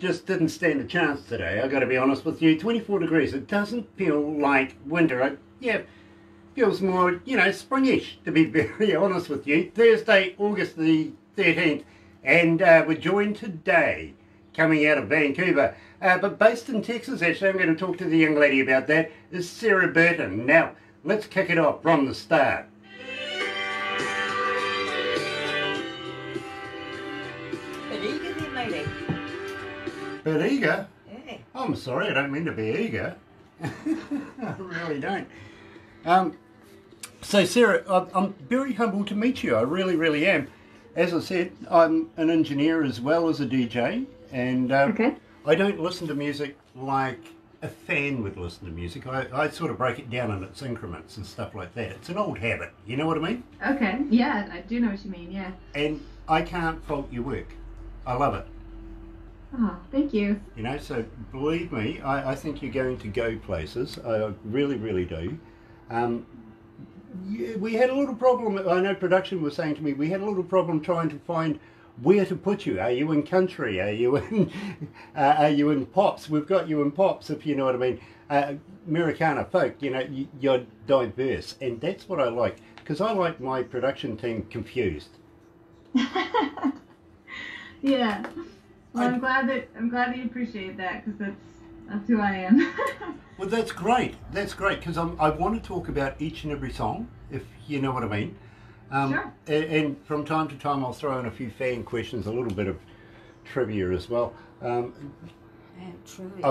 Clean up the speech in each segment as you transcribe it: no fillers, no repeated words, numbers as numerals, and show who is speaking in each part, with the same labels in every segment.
Speaker 1: just didn't stand a chance today, I got to be honest with you. 24 degrees, it doesn't feel like winter. Yeah, feels more, you know, springish, to be very honest with you. Thursday, August the 13th, and we're joined today, coming out of Vancouver, but based in Texas, actually. I'm going to talk to the young lady about that, is Sarah Burton. Now, let's kick it off from the start.
Speaker 2: Bit eager then, lady.
Speaker 1: Bit eager?
Speaker 2: Yeah.
Speaker 1: I'm sorry, I don't mean to be eager. I really don't. So Sarah, I'm very humbled to meet you. I really, really am. As I said, I'm an engineer as well as a DJ, and
Speaker 3: Okay.
Speaker 1: I don't listen to music like a fan would listen to music. I sort of break it down in its increments and stuff like that. It's an old habit, you know what I mean?
Speaker 3: Okay, yeah, I do know what you mean, yeah.
Speaker 1: And I can't fault your work. I love it.
Speaker 3: Oh, thank you.
Speaker 1: You know, so believe me, I think you're going to go places. I really, really do. Yeah, we had a little problem. I know production was saying to me, we had a little problem trying to find where to put you. Are you in country? Are you in pops? We've got you in pops, if you know what I mean. Americana folk, you know, you're diverse, and that's what I like, because I like my production team confused.
Speaker 3: Yeah. Well, I'm glad that you appreciate that, because that's who I am.
Speaker 1: Well, that's great. That's great, because I want to talk about each and every song, if you know what I mean.
Speaker 3: Sure.
Speaker 1: And from time to time, I'll throw in a few fan questions, a little bit of trivia as well. I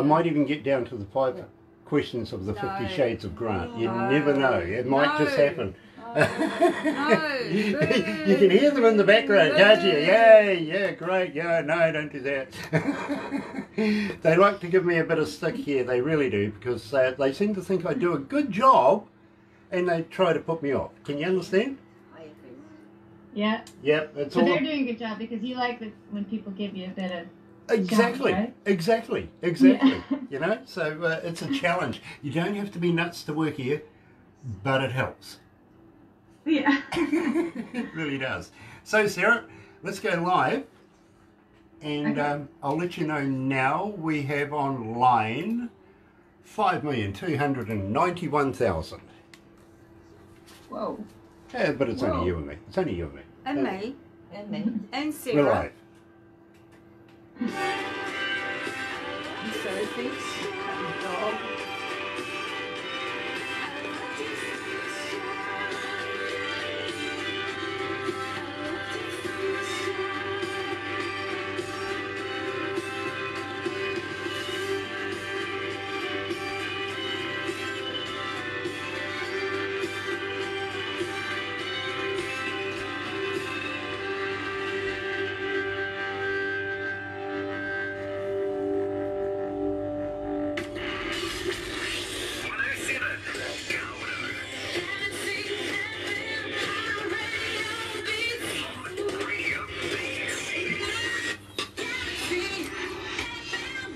Speaker 1: might even get down to the 5 questions of the 50 Shades of Grant. You never know. It might just happen. You can hear them in the background, can't you? Yeah, great. Yeah, no, don't do that. They like to give me a bit of stick here, they really do, because they seem to think I do a good job, and they try to put me off. Can you understand?
Speaker 3: Yeah.
Speaker 1: Yep, it's
Speaker 3: So
Speaker 1: all.
Speaker 3: they're doing a good job, because you like when people give you a bit of
Speaker 1: Exactly,
Speaker 3: challenge, right?
Speaker 1: exactly.
Speaker 3: Yeah.
Speaker 1: You know, so it's a challenge. You don't have to be nuts to work here, but it helps.
Speaker 3: Yeah.
Speaker 1: It really does. So Sarah, let's go live, and
Speaker 3: Okay.
Speaker 1: I'll let you know now. We have online 5,291,000.
Speaker 2: Whoa.
Speaker 1: Yeah, but it's
Speaker 2: Whoa.
Speaker 1: only you and me. It's only you and me.
Speaker 2: And me. And me. And
Speaker 1: We're
Speaker 2: Sarah.
Speaker 1: live.
Speaker 2: And Sophie. And Dog.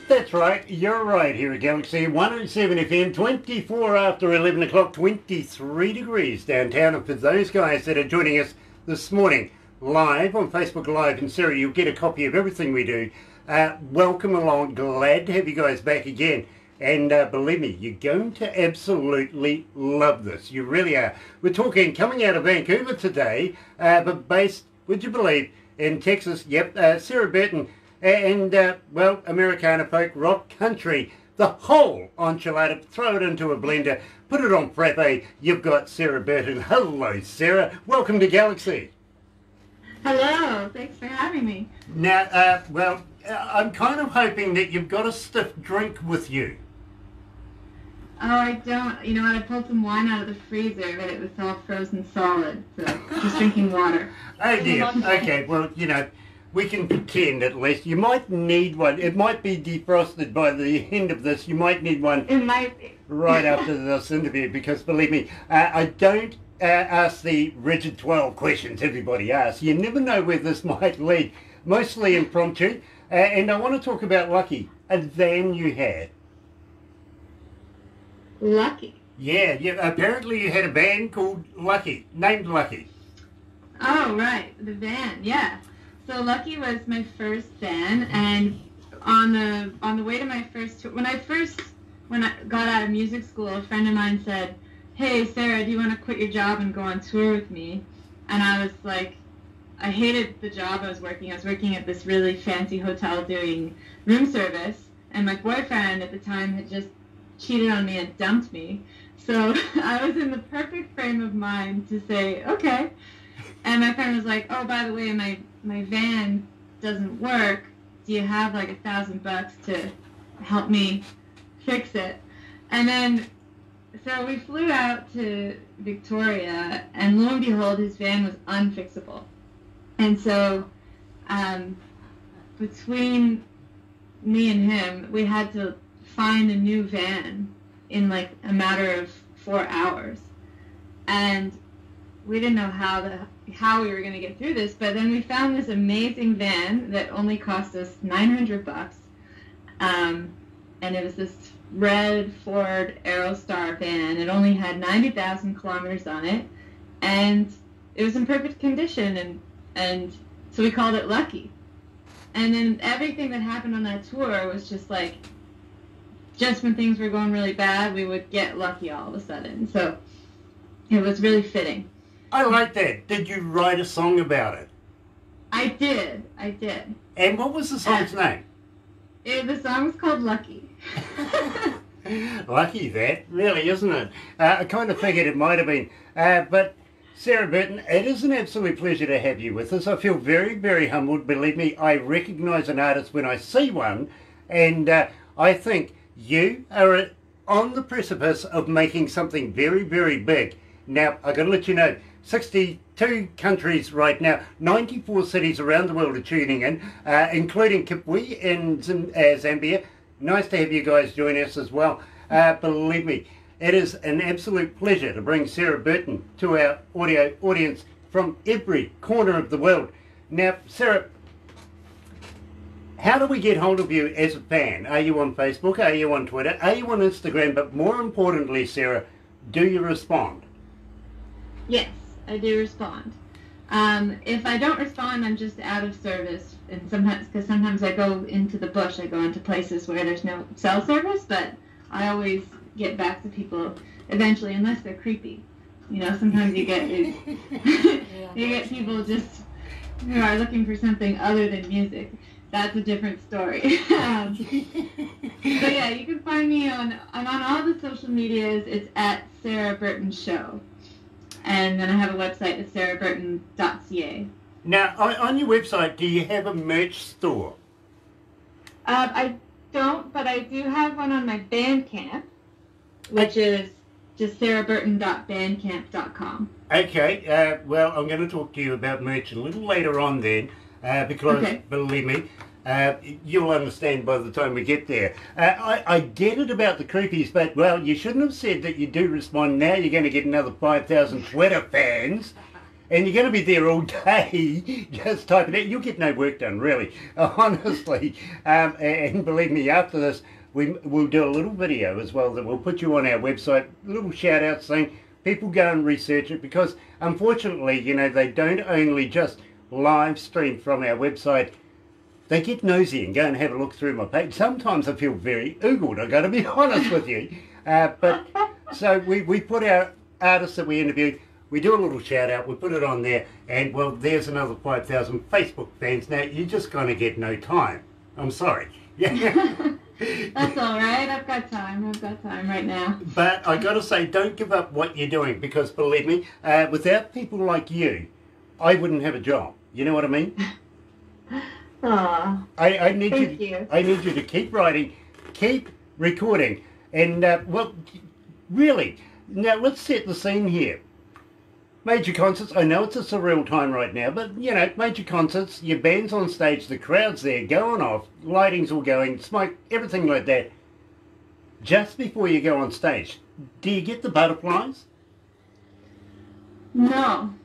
Speaker 1: That's right, you're right here at Galaxy 107 FM, 24 after 11 o'clock, 23 degrees downtown. And for those guys that are joining us this morning live on Facebook Live, and Sarah, you'll get a copy of everything we do. Welcome along, glad to have you guys back again. And believe me, you're going to absolutely love this. You really are. We're talking coming out of Vancouver today, but based, would you believe, in Texas. Yep, Sarah Burton. And, well, Americana folk, rock country, the whole enchilada, throw it into a blender, put it on frappe, you've got Sarah Burton. Hello, Sarah. Welcome to Galaxy.
Speaker 3: Hello, thanks for having me.
Speaker 1: Now, well, I'm kind of hoping that you've got a stiff drink with you.
Speaker 3: Oh, I don't. You know what? I pulled some wine out of the freezer, but it was all frozen solid, so just drinking water.
Speaker 1: Oh, dear. Okay, well, you know, we can pretend at least. You might need one. It might be defrosted by the end of this. You might need one
Speaker 3: It might be.
Speaker 1: right after this interview, because believe me, I don't ask the rigid 12 questions everybody asks. You never know where this might lead. Mostly impromptu. And I want to talk about Lucky, a van you had.
Speaker 3: Lucky.
Speaker 1: Yeah, apparently you had a van called Lucky, named Lucky.
Speaker 3: Oh, right. The van, yeah. So Lucky was my first van, and on the way to my first tour, when I got out of music school, a friend of mine said, "Hey, Sarah, do you want to quit your job and go on tour with me?" And I was like, I hated the job I was working. I was working at this really fancy hotel doing room service, and my boyfriend at the time had just cheated on me and dumped me. So I was in the perfect frame of mind to say, okay. And my friend was like, "Oh, by the way, my van doesn't work. Do you have like $1,000 to help me fix it?" And then, so we flew out to Victoria, and lo and behold, his van was unfixable. And so, between me and him, we had to find a new van in like a matter of 4 hours. And we didn't know how we were going to get through this, but then we found this amazing van that only cost us $900. And it was this red Ford Aerostar van. It only had 90,000 kilometers on it, and it was in perfect condition, and so we called it Lucky. And then everything that happened on that tour was just like, just when things were going really bad, we would get lucky all of a sudden. So it was really fitting.
Speaker 1: I like that. Did you write a song about it?
Speaker 3: I did.
Speaker 1: And what was the song's name?
Speaker 3: The song was called Lucky.
Speaker 1: Lucky that, really, isn't it? I kind of figured it might have been. But Sarah Burton, it is an absolute pleasure to have you with us. I feel very, very humbled. Believe me, I recognise an artist when I see one, and I think you are on the precipice of making something very, very big. Now, I've got to let you know, 62 countries right now, 94 cities around the world are tuning in, including Kipwe in Zambia. Nice to have you guys join us as well. Believe me, it is an absolute pleasure to bring Sarah Burton to our audio audience from every corner of the world. Now, Sarah, how do we get hold of you as a fan? Are you on Facebook? Are you on Twitter? Are you on Instagram? But more importantly, Sarah, do you respond?
Speaker 3: Yes, I do respond. If I don't respond, I'm just out of service. And sometimes I go into the bush. I go into places where there's no cell service, but I always get back to people eventually, unless they're creepy. You know, sometimes you get you get people just who are looking for something other than music. That's a different story. But yeah, you can find me on all the social medias. It's at Sarah Burton Show. And then I have a website at sarahburton.ca.
Speaker 1: Now, on your website, do you have a merch store?
Speaker 3: I don't, but I do have one on my Bandcamp, which is just sarahburton.bandcamp.com.
Speaker 1: Okay, well, I'm going to talk to you about merch a little later on then, because,
Speaker 3: okay,
Speaker 1: believe me, you'll understand by the time we get there. I get it about the creepies, but, well, you shouldn't have said that you do respond. Now you're going to get another 5,000 Twitter fans, and you're going to be there all day just typing it. You'll get no work done, really, honestly. And believe me, after this, we'll do a little video as well that we'll put you on our website, a little shout-out saying people go and research it, because, unfortunately, you know, they don't only just live stream from our website. They get nosy and go and have a look through my page. Sometimes I feel very oogled, I've got to be honest with you. But so we put our artists that we interview, we do a little shout out, we put it on there, and well, there's another 5,000 Facebook fans. Now, you're just going to get no time. I'm sorry.
Speaker 3: That's all right. I've got time right now.
Speaker 1: But I got to say, don't give up what you're doing, because believe me, without people like you, I wouldn't have a job. You know what I mean?
Speaker 3: Aww.
Speaker 1: I need you. I need you to keep writing, keep recording, and well, really. Now let's set the scene here. Major concerts. I know it's a surreal time right now, but you know, major concerts. Your band's on stage, the crowd's there, going off, lighting's all going, smoke, everything like that. Just before you go on stage, do you get the butterflies?
Speaker 3: No.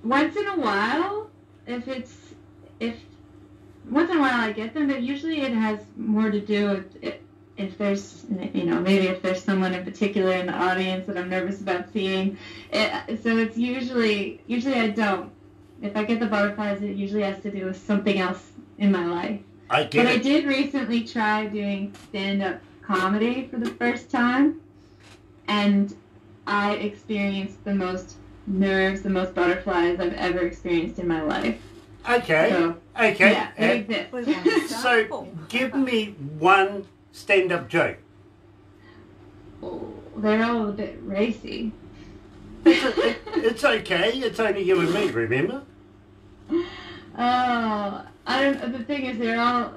Speaker 3: Once in a while, if once in a while I get them, but usually it has more to do with if there's, you know, maybe if there's someone in particular in the audience that I'm nervous about seeing. So it's usually I don't. If I get the butterflies, it usually has to do with something else in my life.
Speaker 1: I get
Speaker 3: But I
Speaker 1: it.
Speaker 3: did recently try doing stand-up comedy for the first time, and I experienced the most nerves, the most butterflies I've ever experienced in my life.
Speaker 1: Okay,
Speaker 3: So,
Speaker 1: okay.
Speaker 3: yeah, it exists.
Speaker 1: So, give me one stand-up joke.
Speaker 3: Oh, they're all a bit racy.
Speaker 1: It's okay. It's only you and me, remember?
Speaker 3: Oh, I don't. The thing is, they're all.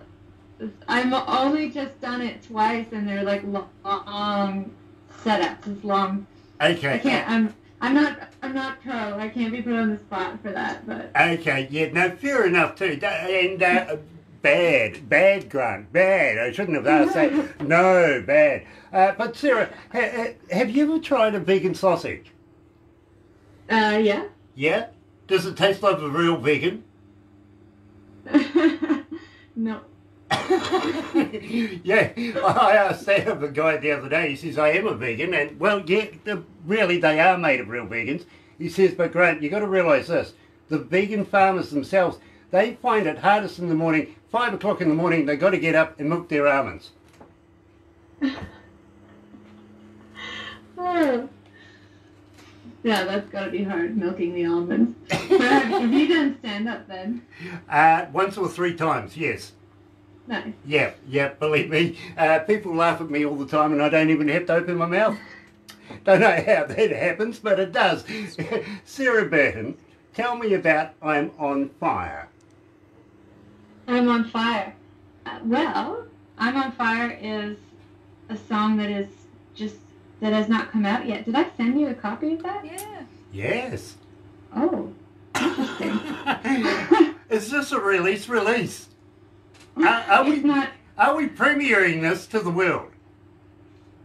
Speaker 3: I've only just done it twice, and they're like long setups. It's long.
Speaker 1: Okay.
Speaker 3: I can't. I'm not pro. I can't be put on the spot for that. But
Speaker 1: Okay. Yeah. No. Fair enough too. And bad, Grant. Bad. I shouldn't have asked that. No, bad. But Sarah, have you ever tried a vegan sausage?
Speaker 3: Yeah.
Speaker 1: Yeah. Does it taste like a real vegan?
Speaker 3: No.
Speaker 1: Yeah, I asked that of a guy the other day. He says, I am a vegan, and well, yeah, really they are made of real vegans. He says, but Grant, you got to realise this, the vegan farmers themselves, they find it hardest in the morning, 5 o'clock in the morning, they got to get up and milk their almonds.
Speaker 3: Oh. Yeah, that's got to be hard, milking the almonds. So have you done stand-up then?
Speaker 1: Once or 3 times, yes.
Speaker 3: Nice.
Speaker 1: Yeah, believe me. People laugh at me all the time and I don't even have to open my mouth. Don't know how that happens, but it does. Sarah Burton, tell me about I'm on Fire.
Speaker 3: I'm on Fire. Well, I'm on Fire is a song that has not come out yet. Did I send you a copy of that?
Speaker 2: Yeah.
Speaker 1: Yes.
Speaker 3: Oh, interesting.
Speaker 1: Is this a release? Are we premiering this to the world?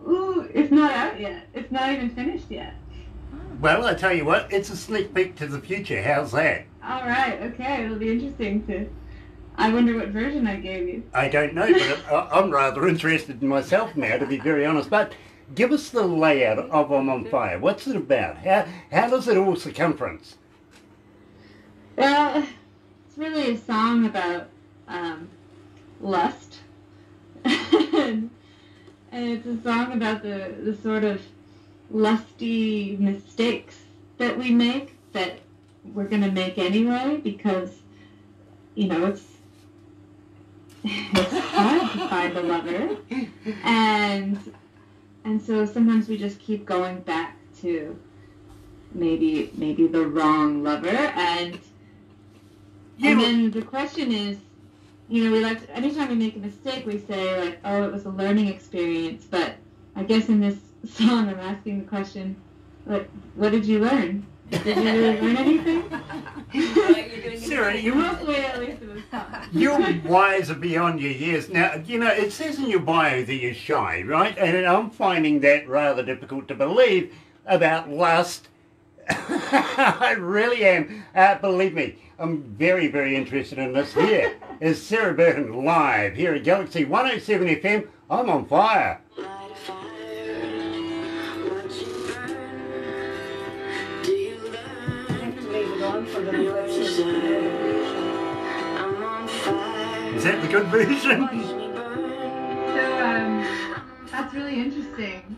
Speaker 3: Ooh, it's not out yet. It's not even finished yet.
Speaker 1: Well, I tell you what, it's a sneak peek to the future. How's that?
Speaker 3: All right, okay. It'll be interesting to... I wonder what version I gave you.
Speaker 1: I don't know, but I'm rather interested in myself now, to be very honest. But give us the layout of I'm on Fire. What's it about? How does it all circumference?
Speaker 3: Well, it's really a song about lust. And it's a song about the sort of lusty mistakes that we make that we're going to make anyway because, you know, it's hard to find a lover. And so sometimes we just keep going back to maybe the wrong lover. And then the question is, you know, we like to, anytime we make a mistake, we say like, "Oh, it was a learning experience." But I guess in this song, I'm asking the question, like, what did you learn? Did you really learn anything?
Speaker 1: Sarah,
Speaker 3: Hopefully, at least it was fun.
Speaker 1: you're wiser beyond your years. Now, you know, it says in your bio that you're shy, right? And I'm finding that rather difficult to believe about lust. I really am. Believe me, I'm very, very interested in this. Here is Sarah Burton live here at Galaxy 107 FM. I'm on fire. Is that the good version?
Speaker 3: So, that's really interesting.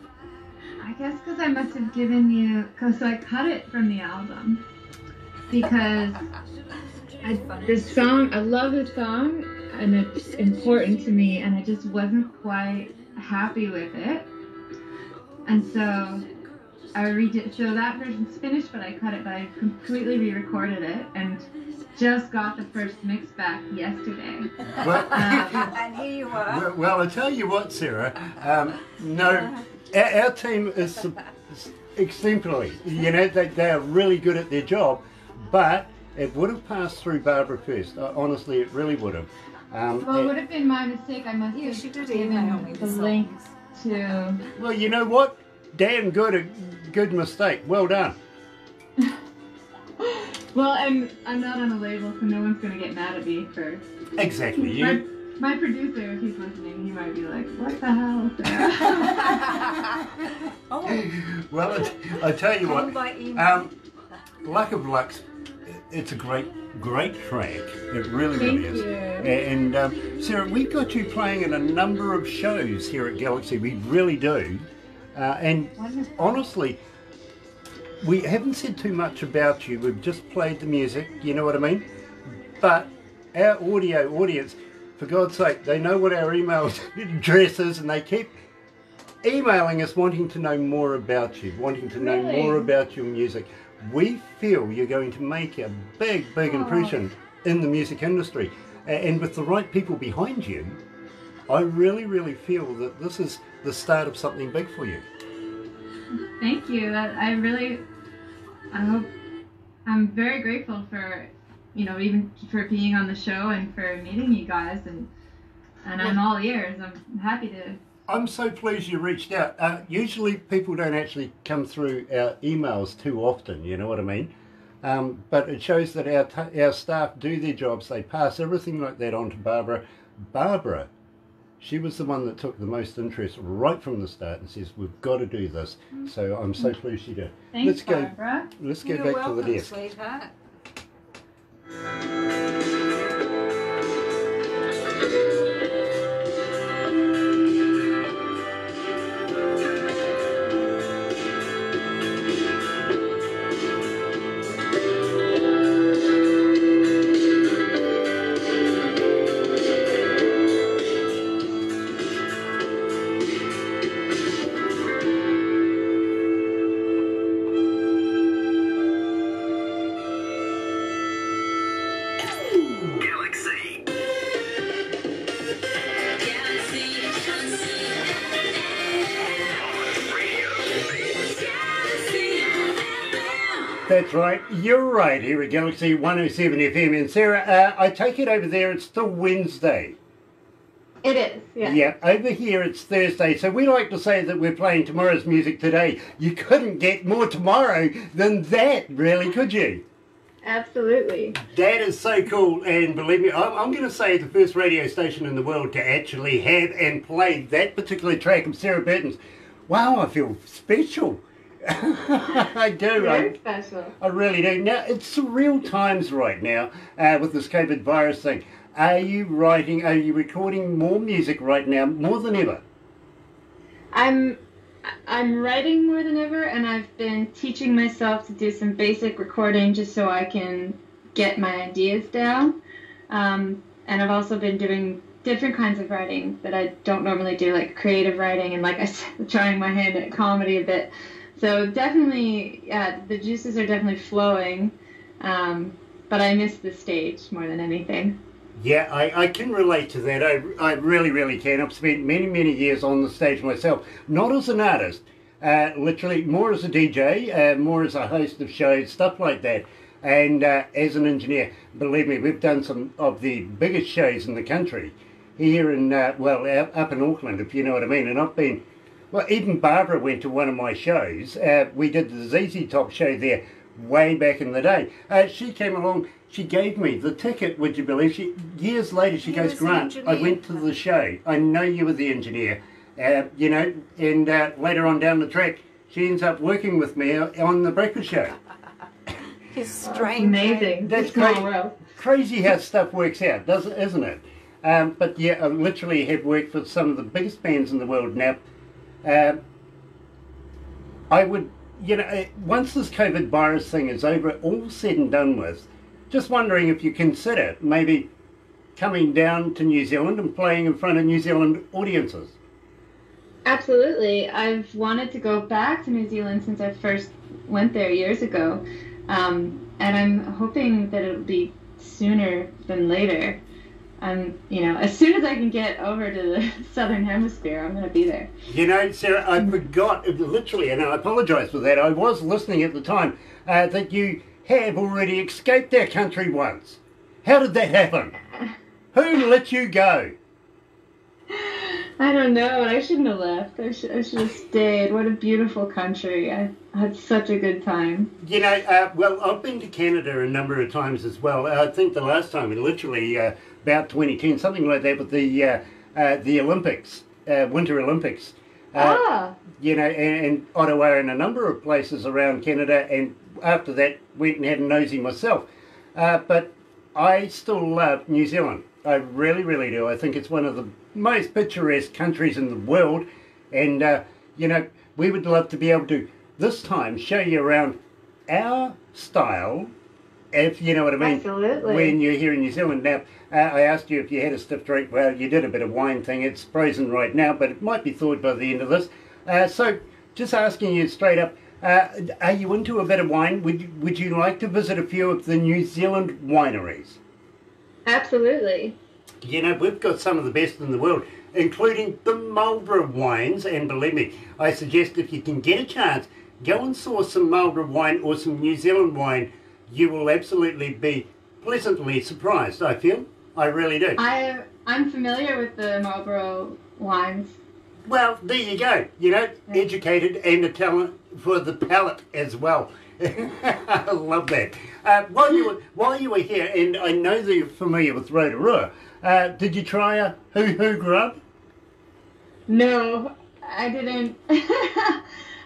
Speaker 3: I guess because I must have given you, because I cut it from the album. Because this song, I love this song, and it's important to me, and I just wasn't quite happy with it. And so I redid, so that version's finished, but I cut it, but I completely re-recorded it, and just got the first mix back yesterday.
Speaker 1: Well,
Speaker 2: And here you are.
Speaker 1: well, I tell you what, Sarah, no, our team is exemplary. You know, they are really good at their job, but it would have passed through Barbara first. Honestly, it really would have.
Speaker 3: Well, it would have been my mistake. I must have
Speaker 2: She did email me
Speaker 3: the
Speaker 2: the
Speaker 3: link
Speaker 2: songs.
Speaker 3: to...
Speaker 1: Well, you know what? Damn good, a good mistake. Well done.
Speaker 3: Well, I'm not on a label, so no one's going to get mad at me for...
Speaker 1: Exactly.
Speaker 3: My producer, if he's listening, he might be like, what the hell, Sarah?
Speaker 2: Oh,
Speaker 1: Well, I tell you
Speaker 2: call
Speaker 1: what.
Speaker 2: by email.
Speaker 1: Luck of lucks. it's a great track. It really
Speaker 3: Thank
Speaker 1: is.
Speaker 3: you.
Speaker 1: And Sarah, we got you playing in a number of shows here at Galaxy. We really do. And
Speaker 3: Wonderful.
Speaker 1: honestly, we haven't said too much about you. We've just played the music, you know what I mean? But our audio audience, for God's sake, they know what our email address is, and they keep emailing us wanting to know more about you, wanting to know
Speaker 3: Really?
Speaker 1: more about your music. We feel you're going to make a big impression in the music industry. And with the right people behind you, I really feel that this is the start of something big for you.
Speaker 3: Thank you. I'm very grateful for, even for being on the show and for meeting you guys, and I'm all ears. I'm happy to.
Speaker 1: I'm so pleased you reached out. Usually people don't actually come through our emails too often, you know what I mean? But it shows that our staff do their jobs. They pass everything like that on to Barbara. Barbara, she was the one that took the most interest right from the start and says, we've got to do this. So I'm so pleased she did.
Speaker 3: Thanks, Barbara.
Speaker 1: Let's go
Speaker 2: You're
Speaker 1: back
Speaker 2: welcome,
Speaker 1: to the desk.
Speaker 2: sweetheart.
Speaker 1: That's right, you're right, here at Galaxy 107 FM. And Sarah, I take it over there it's still Wednesday.
Speaker 3: It is, yeah.
Speaker 1: Yeah, over here it's Thursday, so we like to say that we're playing tomorrow's music today. You couldn't get more tomorrow than that, really, could you?
Speaker 3: Absolutely.
Speaker 1: That is so cool, and believe me, I'm going to say the first radio station in the world to actually have and play that particular track of Sarah Burton's. Wow, I feel special. I do.
Speaker 3: Very special.
Speaker 1: I really do. Now, it's surreal times right now with this COVID virus thing. Are you recording more music right now, more than ever?
Speaker 3: I'm writing more than ever, and I've been teaching myself to do some basic recording just so I can get my ideas down. And I've also been doing different kinds of writing that I don't normally do, like creative writing, and like I said, trying my hand at comedy a bit. So definitely, yeah, the juices are definitely flowing, but I miss the stage more than anything.
Speaker 1: Yeah, I can relate to that. I really can. I've spent many years on the stage myself, not as an artist, literally more as a DJ, more as a host of shows, stuff like that, and as an engineer. Believe me, we've done some of the biggest shows in the country here in, up in Auckland, if you know what I mean, and I've been... Well, even Barbara went to one of my shows. We did the ZZ Top show there way back in the day. She came along, she gave me the ticket, would you believe? Years later, she goes, Grant, I went to the show. I know you were the engineer. And later on down the track, she ends up working with me on the breakfast show.
Speaker 2: It's strange.
Speaker 3: Amazing.
Speaker 1: That's
Speaker 3: Small
Speaker 1: crazy how stuff works out, isn't it? But yeah, I literally have worked with some of the biggest bands in the world now. I would, once this COVID virus thing is over, all said and done with, just wondering if you consider maybe coming down to New Zealand and playing in front of New Zealand audiences.
Speaker 3: Absolutely. I've wanted to go back to New Zealand since I first went there years ago, and I'm hoping that it'll be sooner than later. As soon as I can get over to the Southern Hemisphere, I'm going to be there.
Speaker 1: Sarah, I forgot, literally, and I apologise for that, I was listening at the time, that you have already escaped our country once. How did that happen? Who let you go?
Speaker 3: I don't know, I shouldn't have left. I should have stayed. What a beautiful country. I had such a good time.
Speaker 1: I've been to Canada a number of times as well. I think the last time, literally about 2010, something like that, with the Olympics, Winter Olympics. And Ottawa and a number of places around Canada, and after that went and had a nosy myself. but I still love New Zealand. I really, really do. I think it's one of the most picturesque countries in the world, and you know, we would love to be able to this time show you around our style, if you know what I mean.
Speaker 2: Absolutely.
Speaker 1: When you're here in New Zealand. Now, I asked you if you had a stiff drink. Well, you did a bit of wine thing. It's frozen right now, but it might be thawed by the end of this. So, just asking you straight up, are you into a bit of wine? Would you like to visit a few of the New Zealand wineries?
Speaker 2: Absolutely.
Speaker 1: You know, we've got some of the best in the world, including the Marlborough wines, and believe me, I suggest if you can get a chance, go and source some Marlborough wine or some New Zealand wine. You will absolutely be pleasantly surprised, I feel. I really do.
Speaker 3: I'm familiar with the Marlborough wines.
Speaker 1: Well, there you go. You know, educated and a talent for the palate as well. I love that. While you were here, and I know that you're familiar with Rotorua, did you try a hoo-hoo grub?
Speaker 3: No, I didn't.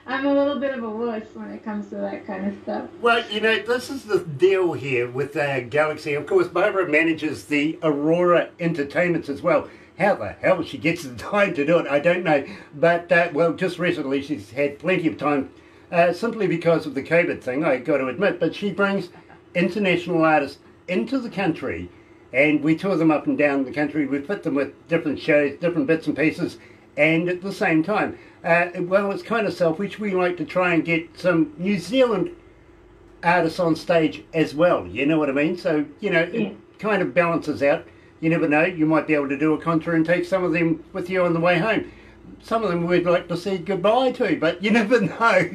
Speaker 3: I'm a little bit of a wuss when it comes to that kind of stuff.
Speaker 1: Well, you know, this is the deal here with Galaxy. Of course, Barbara manages the Aurora Entertainments as well. How the hell she gets the time to do it, I don't know. But, well, just recently she's had plenty of time, simply because of the COVID thing, I got to admit. But she brings international artists into the country, and we tour them up and down the country. We fit them with different shows, different bits and pieces, and at the same time, well, it's kind of selfish. We like to try and get some New Zealand artists on stage as well. You know what I mean? So, you know, it kind of balances out. You never know. You might be able to do a concert and take some of them with you on the way home. Some of them we'd like to say goodbye to, but you never know.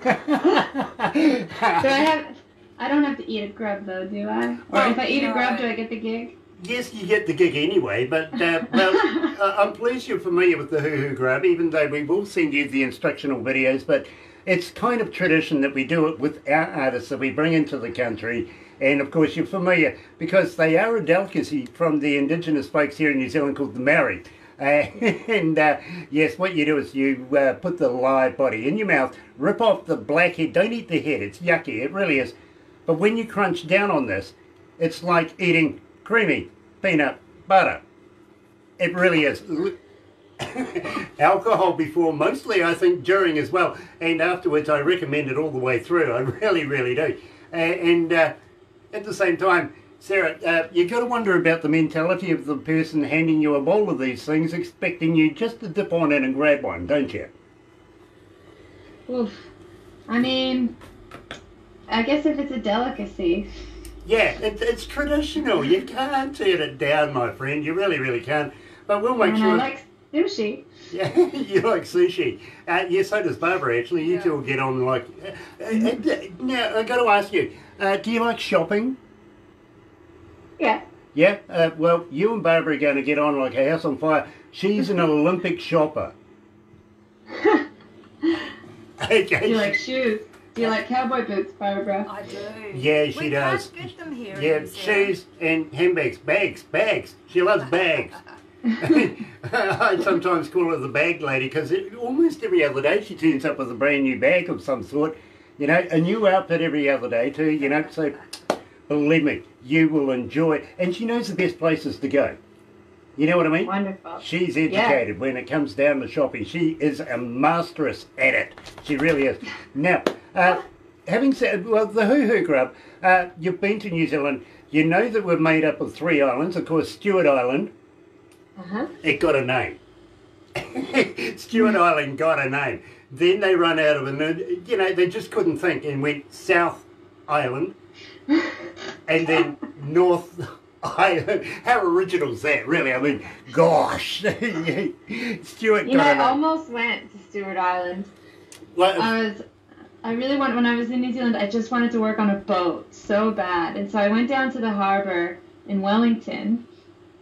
Speaker 3: So I don't have to eat a grub though, do I? Or
Speaker 1: Well,
Speaker 3: if I eat a grub, do I get the gig?
Speaker 1: Yes, you get the gig anyway, but well, I'm pleased you're familiar with the hoo-hoo grub, even though we will send you the instructional videos, but it's kind of tradition that we do it with our artists that we bring into the country, and of course you're familiar, because they are a delicacy from the indigenous folks here in New Zealand called the Maori. And yes, what you do is you put the live body in your mouth, rip off the black head, don't eat the head, it's yucky, it really is, but when you crunch down on this, it's like eating creamy peanut butter. It really is. Alcohol before, mostly I think during as well, and afterwards I recommend it all the way through. I really, really do. And at the same time, Sarah, you've got to wonder about the mentality of the person handing you a bowl of these things, expecting you just to dip on in and grab one, don't you?
Speaker 3: Oof. I mean, I guess if it's a delicacy.
Speaker 1: Yeah, it's traditional. You can't turn it down, my friend. You really, really can't. But we'll make sure.
Speaker 3: I like sushi.
Speaker 1: Yeah, you like sushi. Yeah, so does Barbara, actually. You two will get on like... now, I've got to ask you, do you like shopping?
Speaker 3: Yeah.
Speaker 1: Yeah? Well, you and Barbara are going to get on like a house on fire. She's an Olympic shopper. Okay.
Speaker 3: Do you like shoes? Do you like cowboy boots, Barbara?
Speaker 2: I do.
Speaker 1: Yeah, she does.
Speaker 2: We can't get them here.
Speaker 1: Yeah,
Speaker 2: in New Zealand.
Speaker 1: shoes and handbags. Bags. She loves bags. I sometimes call her the bag lady because almost every other day she turns up with a brand new bag of some sort. You know, a new outfit every other day too, you know. So, believe me, you will enjoy. And she knows the best places to go. You know what I mean?
Speaker 3: Wonderful.
Speaker 1: She's educated when it comes down to shopping. She is a masteress at it. She really is. Now, having said, well, the hoo-hoo grub, you've been to New Zealand. You know that we're made up of 3 islands. Of course, Stewart Island, it got a name. Stewart Island got a name. Then they run out of it. You know, they just couldn't think and went South Island and then North Island. How original is that, really? I mean, gosh. Stewart
Speaker 3: You know,
Speaker 1: got a
Speaker 3: I
Speaker 1: name.
Speaker 3: almost went to Stewart Island.
Speaker 1: Well,
Speaker 3: I really wanted, when I was in New Zealand, I just wanted to work on a boat so bad. And so I went down to the harbor in Wellington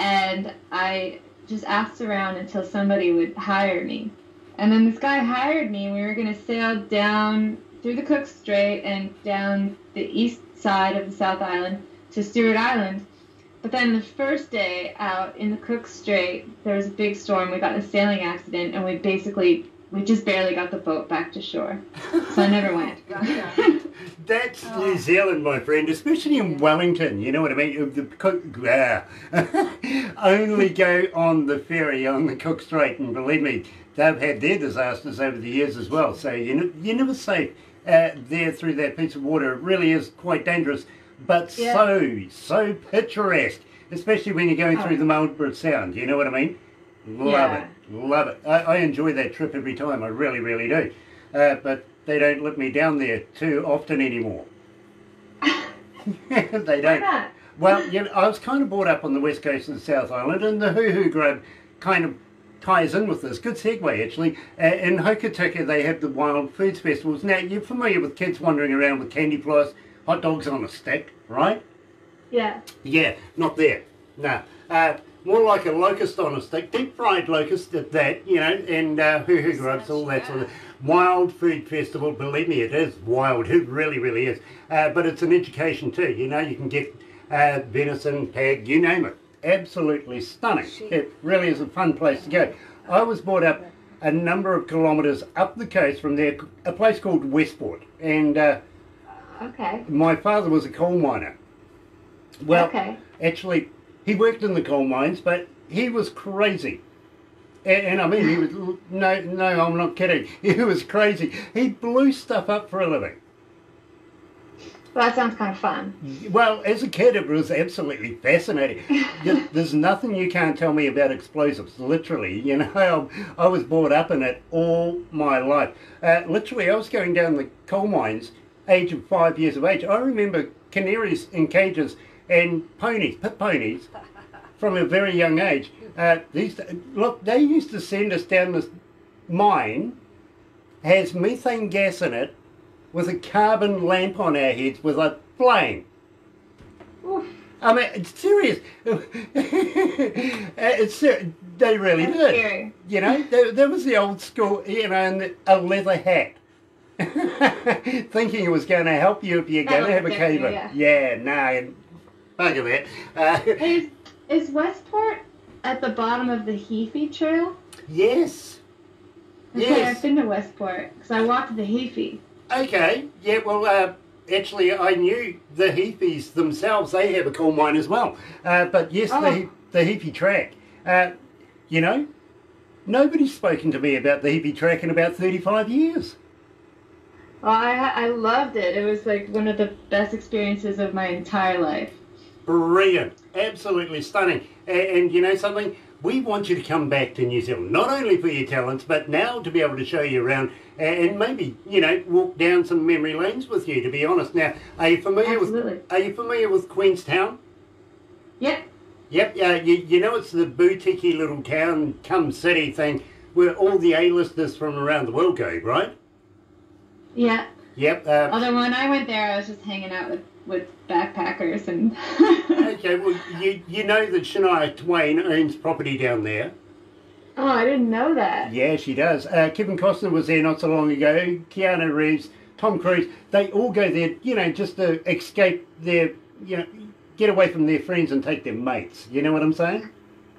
Speaker 3: and I just asked around until somebody would hire me. And then this guy hired me and we were going to sail down through the Cook Strait and down the east side of the South Island to Stewart Island. But then the first day out in the Cook Strait, there was a big storm. We got in a sailing accident and we basically we just barely got the boat back to shore. So I never went.
Speaker 1: That's New Zealand, my friend, especially in Wellington, you know what I mean? Only go on the ferry on the Cook Strait, and believe me, they've had their disasters over the years as well. So you're never safe there through that piece of water. It really is quite dangerous, but so picturesque, especially when you're going through the Marlborough Sound, you know what I mean? Love it. I enjoy that trip every time, I really, really do. But they don't let me down there too often anymore. They don't.
Speaker 2: Why not?
Speaker 1: Well, I was kind of brought up on the west coast of the South Island, and the Hoo Hoo Grub kind of ties in with this. Good segue, actually. In Hokitika, they have the Wild Foods Festivals. Now, you're familiar with kids wandering around with candy floss, hot dogs on a stick, right?
Speaker 2: Yeah.
Speaker 1: Yeah, not there. No. More like a locust on a stick, deep fried locust at that, and Hoo Hoo Grubs, all that sort of Wild Food Festival. Believe me, it is wild. It really, really is. But it's an education too. You can get venison, pig, you name it. Absolutely stunning. It really is a fun place to go. I was brought up a number of kilometres up the coast from there, a place called Westport, and my father was a coal miner. Well, actually, he worked in the coal mines, but he was crazy. And I mean, he was, no, I'm not kidding. He was crazy. He blew stuff up for a living.
Speaker 2: Well, that sounds kind of fun.
Speaker 1: Well, as a kid, it was absolutely fascinating. There's nothing you can't tell me about explosives, literally. I was brought up in it all my life. Literally, I was going down the coal mines, age of 5 years of age. I remember canaries in cages and pit ponies, from a very young age. They used to send us down this mine, has methane gas in it, with a carbon lamp on our heads with a flame.
Speaker 2: Oof.
Speaker 1: I mean, it's serious. They really
Speaker 2: That's
Speaker 1: did.
Speaker 2: scary.
Speaker 1: There was the old school, and a leather hat. Thinking it was going to help you if you're going to have a cave in. Yeah, no, bugger that.
Speaker 3: Is Westport at the bottom of the Heaphy Trail?
Speaker 1: Yes.
Speaker 3: Okay, I've been to Westport because I walked the Heaphy.
Speaker 1: Okay, yeah, well, actually, I knew the Heapies themselves. They have a coal mine as well. But yes, the Heapy track. Nobody's spoken to me about the Heapy track in about 35 years.
Speaker 3: Well, I loved it. It was like one of the best experiences of my entire life.
Speaker 1: Brilliant. Absolutely stunning. And you know something? We want you to come back to New Zealand, not only for your talents, but now to be able to show you around and maybe, walk down some memory lanes with you, to be honest. Now, are you familiar with Queenstown?
Speaker 3: Yep.
Speaker 1: Yep, it's the boutiquey little town, come city thing where all the A-listers from around the world go, right?
Speaker 3: Yeah.
Speaker 1: Yep.
Speaker 3: Although when I went there, I was just hanging out with backpackers and...
Speaker 1: Okay, well, you know that Shania Twain owns property down there.
Speaker 2: Oh, I didn't know that.
Speaker 1: Yeah, she does. Kevin Costner was there not so long ago. Keanu Reeves, Tom Cruise, they all go there, just to escape their, get away from their friends and take their mates. You know what I'm saying?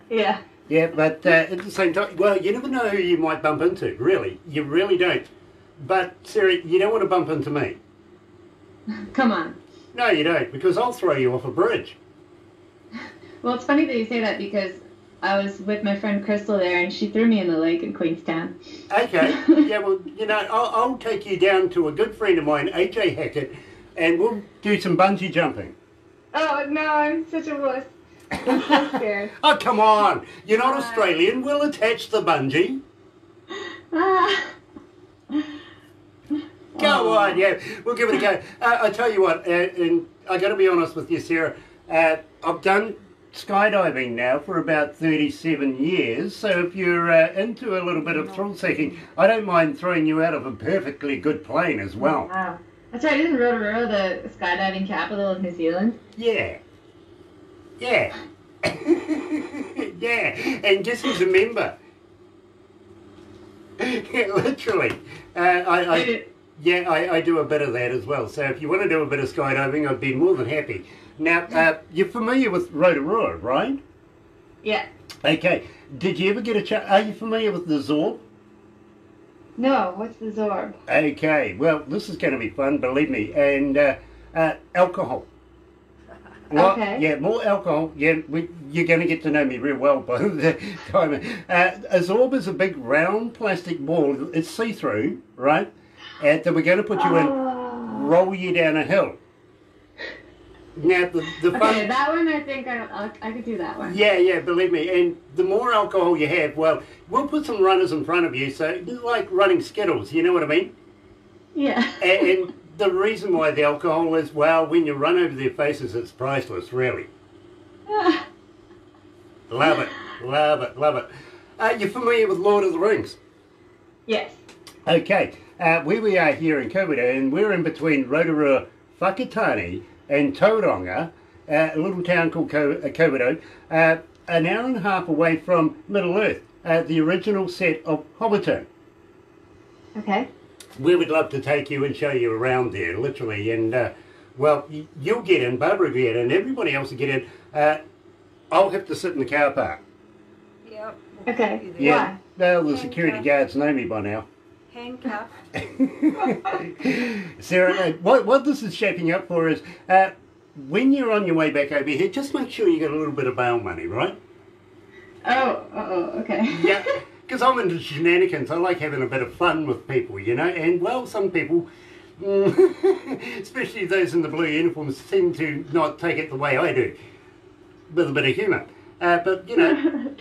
Speaker 2: Yeah.
Speaker 1: Yeah, but at the same time, well, you never know who you might bump into, really. You really don't. But, Sarah, you don't want to bump into me.
Speaker 3: Come on.
Speaker 1: No, you don't, because I'll throw you off a bridge.
Speaker 3: Well, it's funny that you say that because I was with my friend Crystal there and she threw me in the lake in Queenstown.
Speaker 1: Okay. Yeah, well, I'll take you down to a good friend of mine, AJ Hackett, and we'll do some bungee jumping.
Speaker 2: Oh, no, I'm such a wuss. I'm so scared.
Speaker 1: Oh, come on. You're not Australian. We'll attach the bungee. Go on, yeah. We'll give it a go. I tell you what, and I got to be honest with you, Sarah. I've done skydiving now for about 37 years, so if you're into a little bit of thrill-seeking, I don't mind throwing you out of a perfectly good plane as well.
Speaker 2: Wow.
Speaker 3: That's right, isn't Rotorua the skydiving capital of New Zealand?
Speaker 1: Yeah. Yeah. Yeah. And guess who's a member? Literally. I do a bit of that as well. So if you want to do a bit of skydiving, I'd be more than happy. Now, you're familiar with Rotorua, right?
Speaker 3: Yeah.
Speaker 1: Okay. Did you ever get a chance? Are you familiar with the Zorb?
Speaker 2: No, what's the Zorb?
Speaker 1: Okay, well, this is going to be fun, believe me. And alcohol.
Speaker 2: Okay.
Speaker 1: Yeah, more alcohol. Yeah, you're going to get to know me real well by the time. A Zorb is a big round plastic ball. It's see-through, right? And that we're going to put you in, roll you down a hill. Now, the fun...
Speaker 3: Okay, that one I think I could do that one.
Speaker 1: Yeah, believe me. And the more alcohol you have, well, we'll put some runners in front of you, so it's like running Skittles, you know what I mean?
Speaker 3: Yeah.
Speaker 1: And the reason why the alcohol is, well, when you run over their faces, it's priceless, really. Love it, love it, love it. You're familiar with Lord of the Rings?
Speaker 3: Yes.
Speaker 1: Okay, where we are here in Kobudo, and we're in between Rotorua, Whakatane and Tauranga, a little town called Kobudo, an hour and a half away from Middle Earth, the original set of Hobbiton.
Speaker 2: Okay.
Speaker 1: We would love to take you and show you around there, literally, and well, you'll get in, Barbara will get in, everybody else will get in. I'll have to sit in the car park.
Speaker 4: Yep.
Speaker 2: Okay.
Speaker 1: Yeah,
Speaker 2: Why?
Speaker 1: well, the security guards know me by now.
Speaker 4: Handcuffed.
Speaker 1: Sarah, what this is shaping up for is, when you're on your way back over here, just make sure you get a little bit of bail money, right?
Speaker 3: Okay.
Speaker 1: Yeah, because I'm into shenanigans. I like having a bit of fun with people, you know, and, well, some people, especially those in the blue uniforms, seem to not take it the way I do, with a bit of humour. But, you know,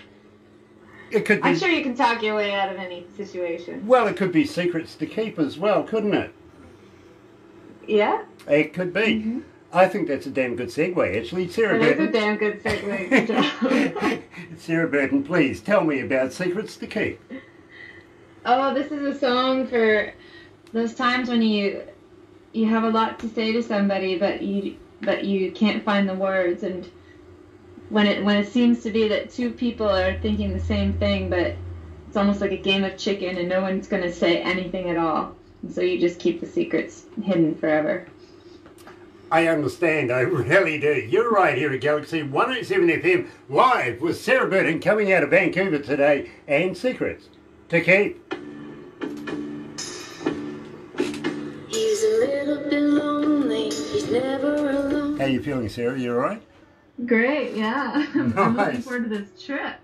Speaker 1: it could be...
Speaker 2: I'm sure you can talk your way out of any situation.
Speaker 1: Well, it could be secrets to keep as well, couldn't it?
Speaker 2: Yeah?
Speaker 1: It could be.
Speaker 2: Mm-hmm.
Speaker 1: I think that's a damn good segue, actually. Sarah
Speaker 2: It is
Speaker 1: Burton.
Speaker 2: a damn good segue. Good job.
Speaker 1: Sarah Burton, please tell me about Secrets to Keep.
Speaker 3: Oh, this is a song for those times when you have a lot to say to somebody, but you can't find the words, and when it seems to be that two people are thinking the same thing, but it's almost like a game of chicken, and no one's going to say anything at all, and so you just keep the secrets hidden forever.
Speaker 1: I understand, I really do. You're right here at Galaxy 107 FM, live with Sarah Burton coming out of Vancouver today, and Secrets to Keep.
Speaker 5: He's a little bit lonely, he's never alone.
Speaker 1: How you feeling, Sarah? You alright?
Speaker 3: Great, yeah. I'm looking
Speaker 1: Nice.
Speaker 3: forward to this trip.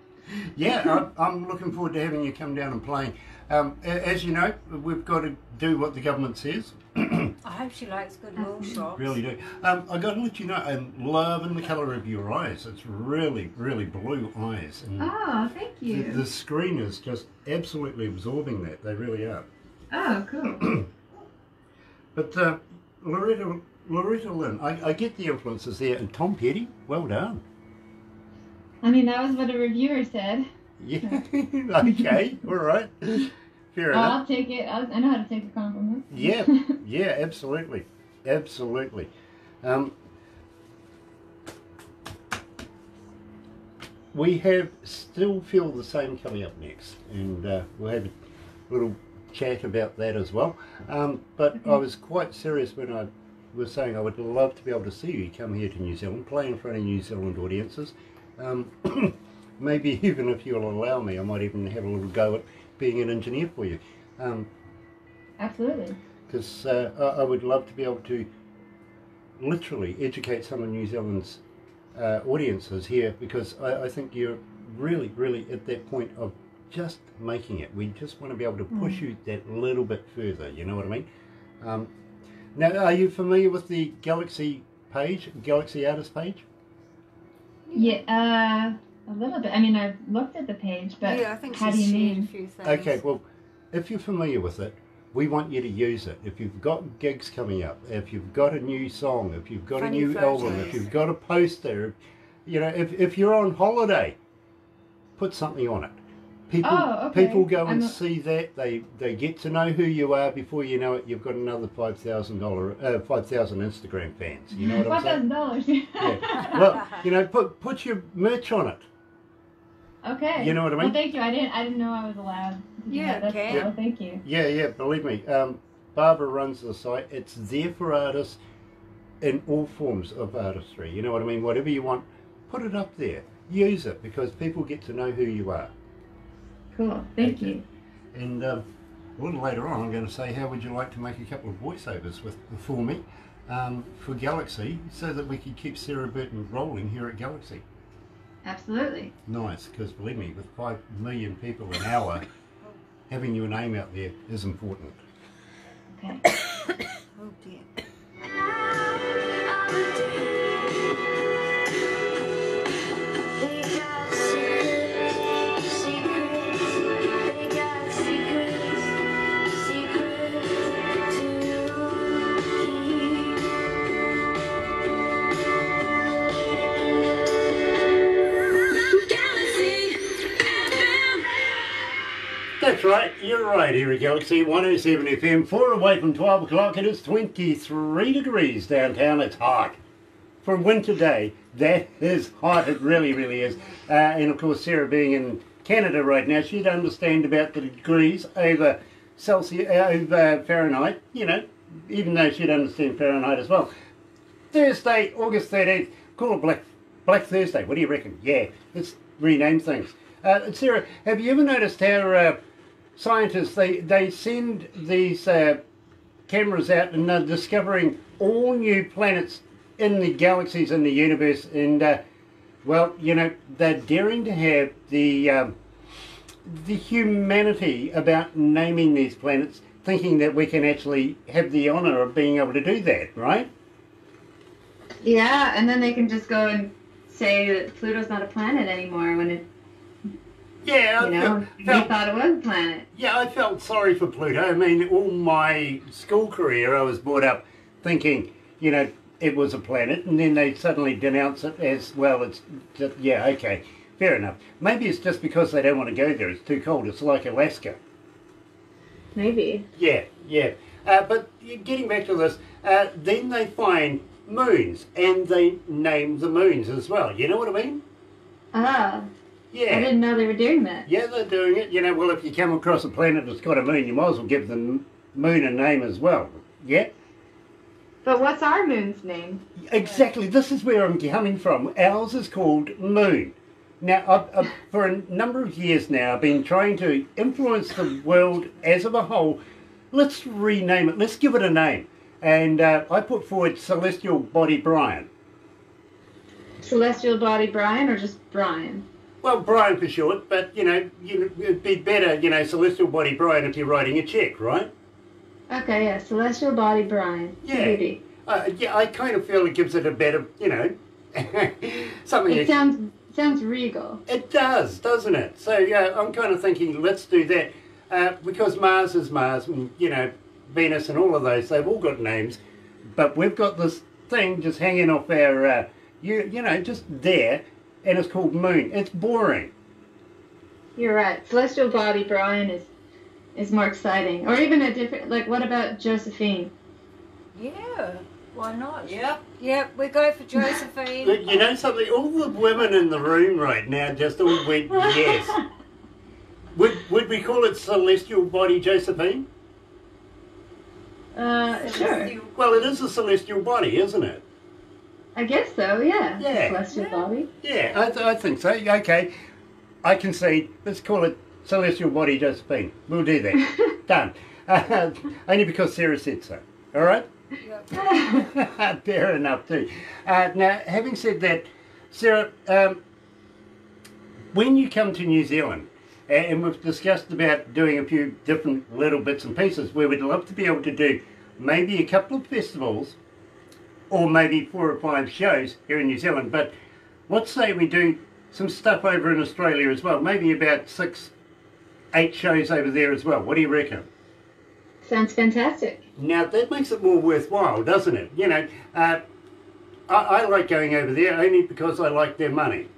Speaker 1: Yeah, I'm looking forward to having you come down and playing. As you know, we've got to do what the government says.
Speaker 4: I hope she likes good wall shots.
Speaker 1: Really do. I got to let you know, I'm loving the colour of your eyes. It's really, really blue eyes. And
Speaker 3: Oh, thank you.
Speaker 1: the screen is just absolutely absorbing that. They really are.
Speaker 3: Oh, cool.
Speaker 1: But Loretta Lynn, I get the influences there. And Tom Petty, well done.
Speaker 3: I mean, that was what a reviewer said.
Speaker 1: Yeah, okay, all right. Fair enough.
Speaker 3: I'll take it. I know how to take a compliment.
Speaker 1: Yeah, yeah, absolutely. Absolutely. We have Still Feel the Same coming up next, and we'll have a little chat about that as well. But I was quite serious when I was saying I would love to be able to see you come here to New Zealand, play in front of New Zealand audiences. Maybe even if you'll allow me, I might even have a little go at being an engineer for you.
Speaker 3: Absolutely.
Speaker 1: Because I would love to be able to literally educate some of New Zealand's audiences here, because I think you're really, really at that point of just making it. We just want to be able to push you that little bit further, you know what I mean? Now, are you familiar with the Galaxy page, Galaxy Artist page?
Speaker 3: Yeah, a little bit. I mean, I've looked at the page, but
Speaker 4: Yeah, I think
Speaker 3: how do
Speaker 4: she's
Speaker 3: you
Speaker 4: shared a
Speaker 3: mean?
Speaker 4: few things.
Speaker 1: Okay, well, if you're familiar with it, we want you to use it. If you've got gigs coming up, if you've got a new song, if you've got
Speaker 4: Funny
Speaker 1: a new album,
Speaker 4: photos.
Speaker 1: if you've got a poster, you know, if you're on holiday, put something on it. People,
Speaker 3: Oh, okay.
Speaker 1: people go and
Speaker 3: I'm-
Speaker 1: see that. They get to know who you are. Before you know it, you've got another 5,000 Instagram fans. You know what I'm saying?
Speaker 3: $5,000.
Speaker 1: Yeah. Well, you know, put your merch on it.
Speaker 3: Okay.
Speaker 1: You know what I mean?
Speaker 3: Well, thank you. I didn't know I was allowed. to do
Speaker 4: Yeah,
Speaker 3: that. That's
Speaker 4: okay.
Speaker 3: cool. Thank you.
Speaker 1: Yeah, believe me. Barbara runs the site. It's there for artists in all forms of artistry. You know what I mean? Whatever you want, put it up there. Use it, because people get to know who you are.
Speaker 3: Cool. Thank
Speaker 1: Okay.
Speaker 3: you.
Speaker 1: And a little later on, I'm going to say, how would you like to make a couple of voiceovers for me for Galaxy, so that we could keep Sarah Burton rolling here at Galaxy?
Speaker 3: Absolutely.
Speaker 1: Nice, because believe me, with 5 million people an hour, having your name out there is important.
Speaker 3: Okay.
Speaker 4: Oh dear.
Speaker 1: That's right, you're right here at Galaxy 107 FM, 4 away from 12 o'clock. It is 23 degrees downtown. It's hot. For a winter day, that is hot. It really, really is. And of course, Sarah being in Canada right now, she'd understand about the degrees over Celsius, over Fahrenheit, you know, even though she'd understand Fahrenheit as well. Thursday, August 13th, call it Black Thursday. What do you reckon? Yeah, let's rename things. Sarah, have you ever noticed how scientists, they send these cameras out and they're discovering all new planets in the galaxies in the universe, and well, you know, they're daring to have the humanity about naming these planets, thinking that we can actually have the honour of being able to do that, right?
Speaker 3: Yeah, and then they can just go and say that Pluto's not a planet anymore when it,
Speaker 1: yeah,
Speaker 3: you know, they thought it was a planet.
Speaker 1: Yeah, I felt sorry for Pluto. I mean, all my school career, I was brought up thinking, you know, it was a planet, and then they suddenly denounce it as, well, it's just, yeah, okay, fair enough. Maybe it's just because they don't want to go there. It's too cold. It's like Alaska.
Speaker 3: Maybe.
Speaker 1: Yeah, yeah. But getting back to this, then they find moons, and they name the moons as well. You know what I mean?
Speaker 3: Ah.
Speaker 1: Yeah.
Speaker 3: I didn't know they were doing that.
Speaker 1: Yeah, they're doing it. You know, well, if you come across a planet that's got a moon, you might as well give the moon a name as well. Yeah?
Speaker 2: But what's our moon's name?
Speaker 1: Exactly. This is where I'm coming from. Ours is called Moon. Now, I've, for a number of years now, I've been trying to influence the world as of a whole. Let's rename it. Let's give it a name. And I put forward Celestial Body Brian.
Speaker 3: Celestial Body Brian or just Brian?
Speaker 1: Well, Brian for short, but, you know, it'd be better, you know, Celestial Body Brian if you're writing a check, right?
Speaker 3: Okay, yeah, Celestial Body Brian.
Speaker 1: Yeah.
Speaker 3: Beauty.
Speaker 1: Yeah, I kind of feel it gives it a better, you know, something.
Speaker 3: It sounds regal.
Speaker 1: It does, doesn't it? So, yeah, I'm kind of thinking, let's do that. Because Mars is Mars, and, you know, Venus and all of those, they've all got names. But we've got this thing just hanging off our, you know, just there. And it's called Moon. It's boring.
Speaker 3: You're right. Celestial Body Brian is more exciting. Or even a different, like, what about Josephine?
Speaker 4: Yeah, why not? Yep, we go for Josephine.
Speaker 1: You know something? All the women in the room right now just all went yes. Would we call it Celestial Body Josephine?
Speaker 3: Sure.
Speaker 1: Well, it is a celestial body, isn't it?
Speaker 3: I guess so, yeah.
Speaker 1: Yeah.
Speaker 3: Celestial Body.
Speaker 1: Yeah, I think so. Okay, I concede. Let's call it Celestial Body Josephine. We'll do that. Done. Only because Sarah said so. All right?
Speaker 4: Yep.
Speaker 1: Fair enough too. Now, having said that, Sarah, when you come to New Zealand, and we've discussed about doing a few different little bits and pieces where we'd love to be able to do maybe a couple of festivals or maybe 4 or 5 shows here in New Zealand, but let's say we do some stuff over in Australia as well, maybe about 6, 8 shows over there as well. What do you reckon?
Speaker 3: Sounds fantastic.
Speaker 1: Now, that makes it more worthwhile, doesn't it? You know, I like going over there only because I like their money.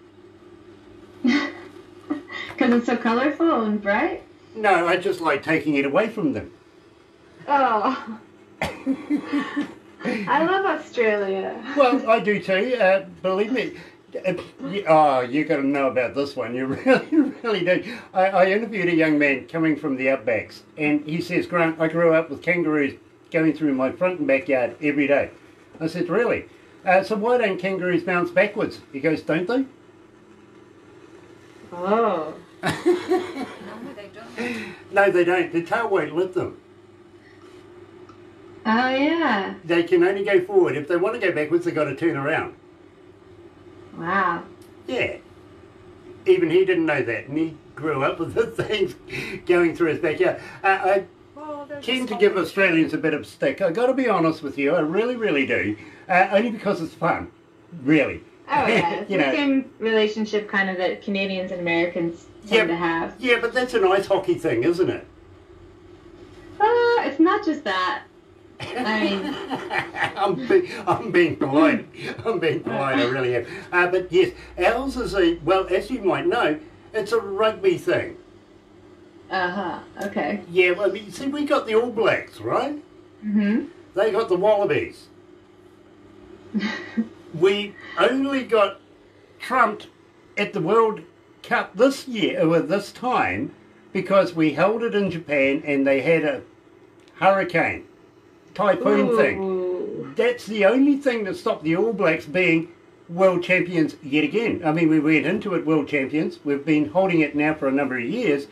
Speaker 3: Because it's so colorful and bright?
Speaker 1: No, I just like taking it away from them.
Speaker 2: Oh. I love Australia.
Speaker 1: Well, I do too. Believe me. Oh, you got to know about this one. You really do. I interviewed a young man coming from the outbacks, and he says, Grant, I grew up with kangaroos going through my front and backyard every day. I said, really? So why don't kangaroos bounce backwards? He goes, don't they?
Speaker 2: Oh.
Speaker 4: No, they don't.
Speaker 1: No, they don't. The tail won't let them.
Speaker 3: Oh, yeah.
Speaker 1: They can only go forward. If they want to go backwards, they've got to turn around.
Speaker 3: Wow.
Speaker 1: Yeah. Even he didn't know that, and he grew up with the things going through his backyard. I tend to give Australians a bit of stick. I've got to be honest with you. I really, really do. Only because it's fun. Really.
Speaker 3: Oh, yeah. It's the same relationship kind of that Canadians and Americans tend to have.
Speaker 1: Yeah, but that's an ice hockey thing, isn't it?
Speaker 3: It's not just that. I mean...
Speaker 1: I'm being polite. I'm being polite, I really am. But yes, ours is well, as you might know, it's a rugby thing.
Speaker 3: Okay.
Speaker 1: Yeah, well, you see, we got the All Blacks, right?
Speaker 3: Mm-hmm.
Speaker 1: They got the Wallabies. We only got trumped at the World Cup this year, or this time, because we held it in Japan and they had a hurricane, typhoon thing. That's the only thing that stopped the All Blacks being world champions yet again. I mean, we went into it world champions. We've been holding it now for a number of years.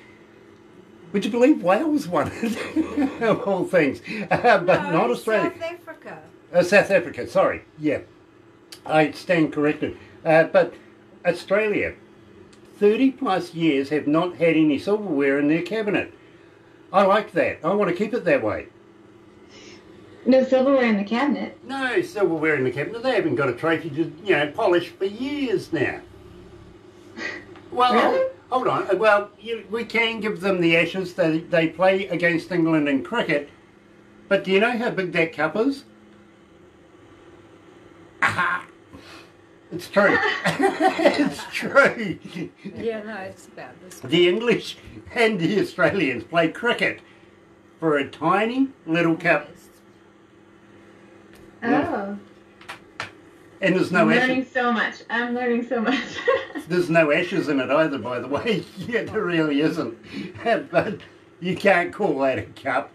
Speaker 1: Would you believe Wales won it, of all things? But not Australia.
Speaker 4: South Africa.
Speaker 1: South Africa, sorry. Yeah, I stand corrected. But Australia, 30 plus years have not had any silverware in their cabinet. I like that. I want to keep it that way.
Speaker 3: No silverware in the cabinet?
Speaker 1: No silverware in the cabinet. They haven't got a trophy to, polish for years now. Well,
Speaker 3: really?
Speaker 1: Hold on. Well, we can give them the Ashes. They play against England in cricket. But do you know how big that cup is? Aha! It's true. It's true.
Speaker 4: Yeah, no, it's about this.
Speaker 1: The English and the Australians play cricket for a tiny little cup.
Speaker 3: Oh.
Speaker 1: And there's no
Speaker 3: I'm
Speaker 1: ashes.
Speaker 3: learning so much. I'm learning so much.
Speaker 1: There's no ashes in it either, by the way. Yeah, there really isn't. But you can't call that a cup.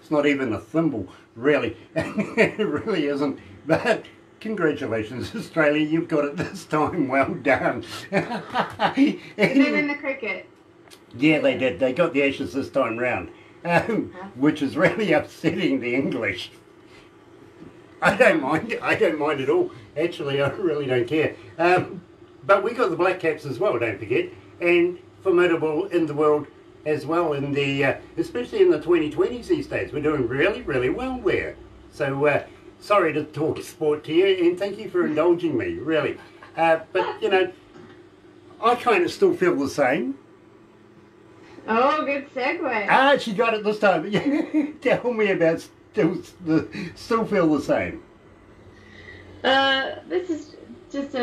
Speaker 1: It's not even a thimble, really. It really isn't. But congratulations, Australia. You've got it this time. Well done.
Speaker 3: They win the cricket.
Speaker 1: Yeah, they did. They got the Ashes this time round, which is really upsetting the English. I don't mind. I don't mind at all. Actually, I really don't care. But we got the Black Caps as well, don't forget, and formidable in the world as well, in the especially in the 2020s these days. We're doing really, really well there. So sorry to talk sport to you, and thank you for indulging me, really. But I kind of still feel the same.
Speaker 3: Oh, good segue.
Speaker 1: She got it this time. Tell me about still feel the same.
Speaker 3: This is just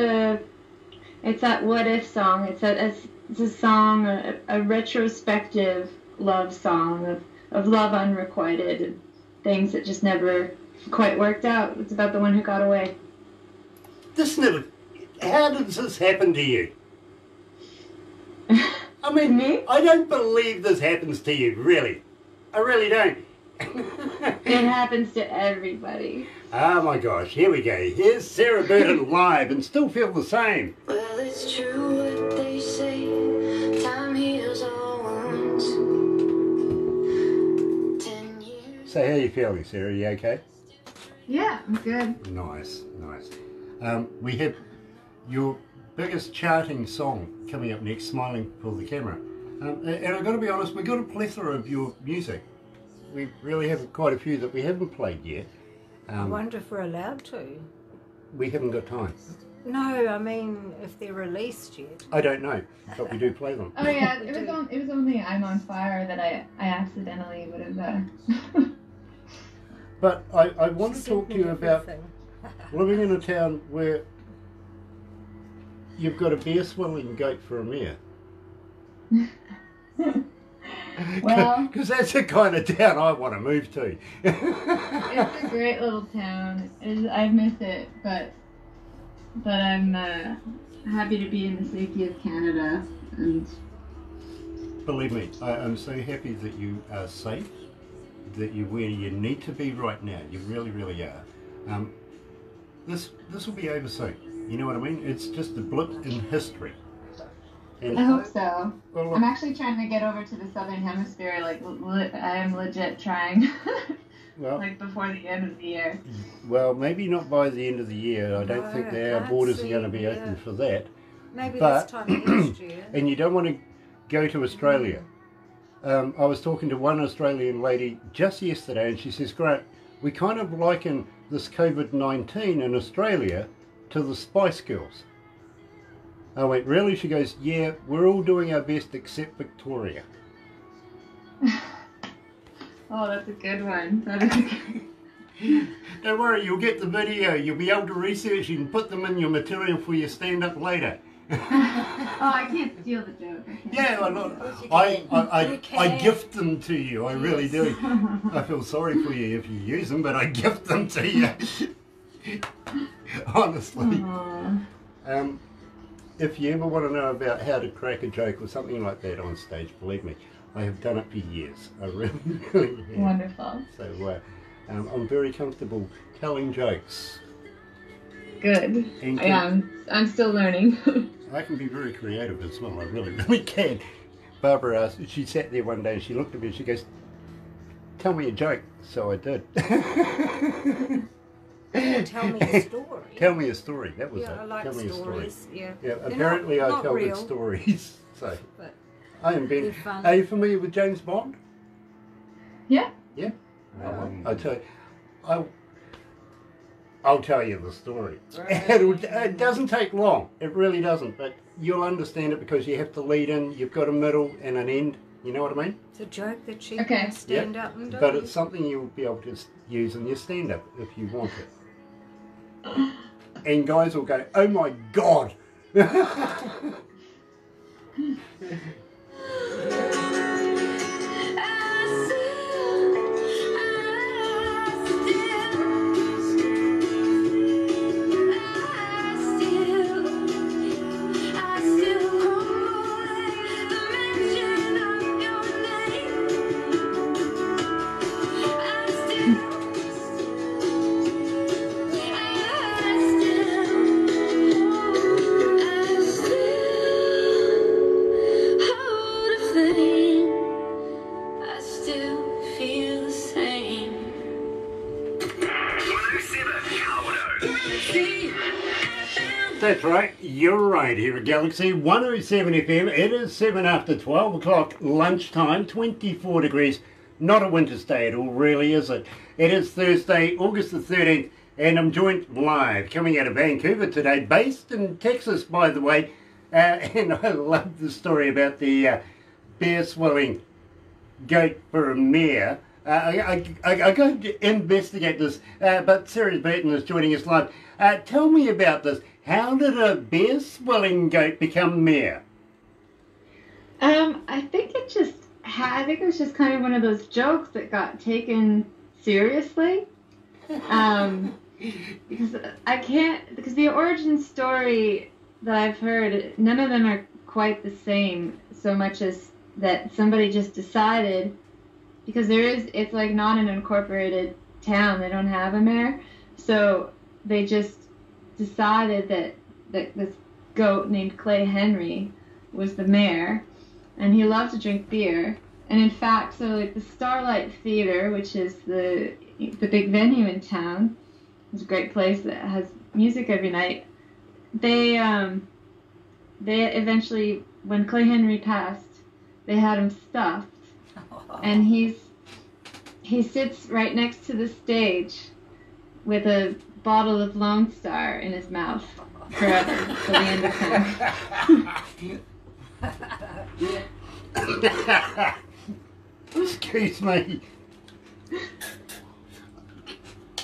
Speaker 3: it's that What If song. It's a song, a retrospective love song of love unrequited and things that just never quite worked out. It's about the one who got away.
Speaker 1: How does this happen to you? I mean,
Speaker 3: Me?
Speaker 1: I don't believe this happens to you, really. I really don't.
Speaker 3: It happens to everybody.
Speaker 1: Oh my gosh, here we go. Here's Sarah Burton live and still feel the same.
Speaker 5: Well, it's true what they say, time heals all wounds. 10 years.
Speaker 1: So how are you feeling, Sarah? You okay?
Speaker 3: Yeah, I'm good.
Speaker 1: Nice, nice. We have your biggest charting song coming up next, Smiling for the Camera. And I've got to be honest, we've got a plethora of your music. We really have quite a few that we haven't played yet.
Speaker 4: I wonder if we're allowed to.
Speaker 1: We haven't got time.
Speaker 4: No, I mean if they're released yet.
Speaker 1: I don't know, but we do play them.
Speaker 3: Oh yeah, it was only I'm on Fire that I accidentally would have.
Speaker 1: But I want to talk to you about living in a town where you've got a beer-swilling goat for a mayor.
Speaker 3: Well,
Speaker 1: because that's the kind of town I want to move to.
Speaker 3: it's a great little town. I miss it, but I'm happy to be in the safety of Canada. And
Speaker 1: believe me, I'm so happy that you are safe, that you're where you need to be right now. You really, really are. This will be over soon. You know what I mean? It's just a blip in history. And
Speaker 2: I hope so.
Speaker 1: well,
Speaker 2: I'm actually trying to get over to the southern hemisphere. Like, I am legit trying.
Speaker 1: well,
Speaker 2: Like before the end of the year.
Speaker 1: well, maybe not by the end of the year. I don't think our borders are going to be open for that.
Speaker 4: Maybe
Speaker 1: But-
Speaker 4: this time next year.
Speaker 1: And you don't want to go to Australia. I was talking to one Australian lady just yesterday, and she says, "Grant, we kind of liken this COVID-19 in Australia to the Spice Girls." I went, "Really?" She goes, "Yeah, we're all doing our best except Victoria."
Speaker 2: Oh, that's a good one. That is a good...
Speaker 1: Don't worry, you'll get the video. You'll be able to research and put them in your material for your stand-up later.
Speaker 2: Oh, I can't steal the joke.
Speaker 1: Yeah, I gift them to you. I really do. I feel sorry for you if you use them, but I gift them to you. Honestly. If you ever want to know about how to crack a joke or something like that on stage, believe me, I have done it for years. I really, really have.
Speaker 2: Wonderful.
Speaker 1: So I'm very comfortable telling jokes.
Speaker 2: Good.
Speaker 1: And
Speaker 2: I'm still learning.
Speaker 1: I can be very creative as well. I really, really can. Barbara asked, she sat there one day and she looked at me and she goes, "Tell me a joke." So I did.
Speaker 4: Tell me a story.
Speaker 1: Tell me a story. That was it.
Speaker 4: I like
Speaker 1: Tell me
Speaker 4: stories.
Speaker 1: a story.
Speaker 4: Yeah.
Speaker 1: Yeah.
Speaker 4: They're
Speaker 1: Apparently, I
Speaker 4: not
Speaker 1: tell
Speaker 4: real,
Speaker 1: good stories. So
Speaker 4: but
Speaker 1: I am being.
Speaker 4: they're fun.
Speaker 1: Are you familiar with James Bond?
Speaker 2: Yeah.
Speaker 1: Yeah. I tell you, I'll tell you the story. It doesn't take long. It really doesn't. But you'll understand it because you have to lead in. You've got a middle and an end. You know what I mean?
Speaker 4: It's a joke that you
Speaker 2: Okay.
Speaker 4: can stand up and do.
Speaker 1: But it's something you'll be able to use in your stand-up if you want it. And guys will go, "Oh my God." That's right, you're right here at Galaxy 107 FM. It is 7 after 12 o'clock, lunchtime, 24 degrees. Not a winter's day at all, really, is it? It is Thursday, August the 13th, and I'm joined live, coming out of Vancouver today, based in Texas, by the way. And I love the story about the bear swelling goat for a mare. I got to investigate this, but Sarah Burton is joining us live. Tell me about this. How did a bear swelling goat become mayor?
Speaker 2: I think it was just kind of one of those jokes that got taken seriously. Because the origin story that I've heard, none of them are quite the same, so much as that somebody just decided, because it's like not an incorporated town, they don't have a mayor, so they just decided that this goat named Clay Henry was the mayor, and he loved to drink beer. And in fact, so like the Starlight Theater, which is the big venue in town, it's a great place that has music every night. They eventually, when Clay Henry passed, they had him stuffed, and he sits right next to the stage with a bottle of Lone Star in his mouth forever till the end of time.
Speaker 1: Excuse me.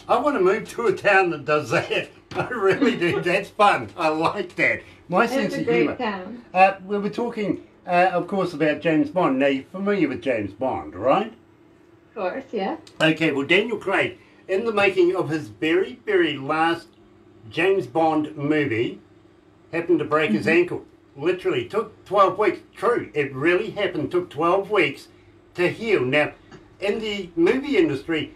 Speaker 1: I want to move to a town that does that. I really do. That's fun. I like that. My sense
Speaker 2: It's
Speaker 1: of
Speaker 2: a
Speaker 1: humour.
Speaker 2: great town.
Speaker 1: We were talking, of course, about James Bond. Now, you're familiar with James Bond, right?
Speaker 2: Of course, yeah.
Speaker 1: Okay, well, Daniel Craig, in the making of his very, very last James Bond movie, happened to break his ankle. Literally, took 12 weeks. True, it really happened. Took 12 weeks to heal. Now, in the movie industry,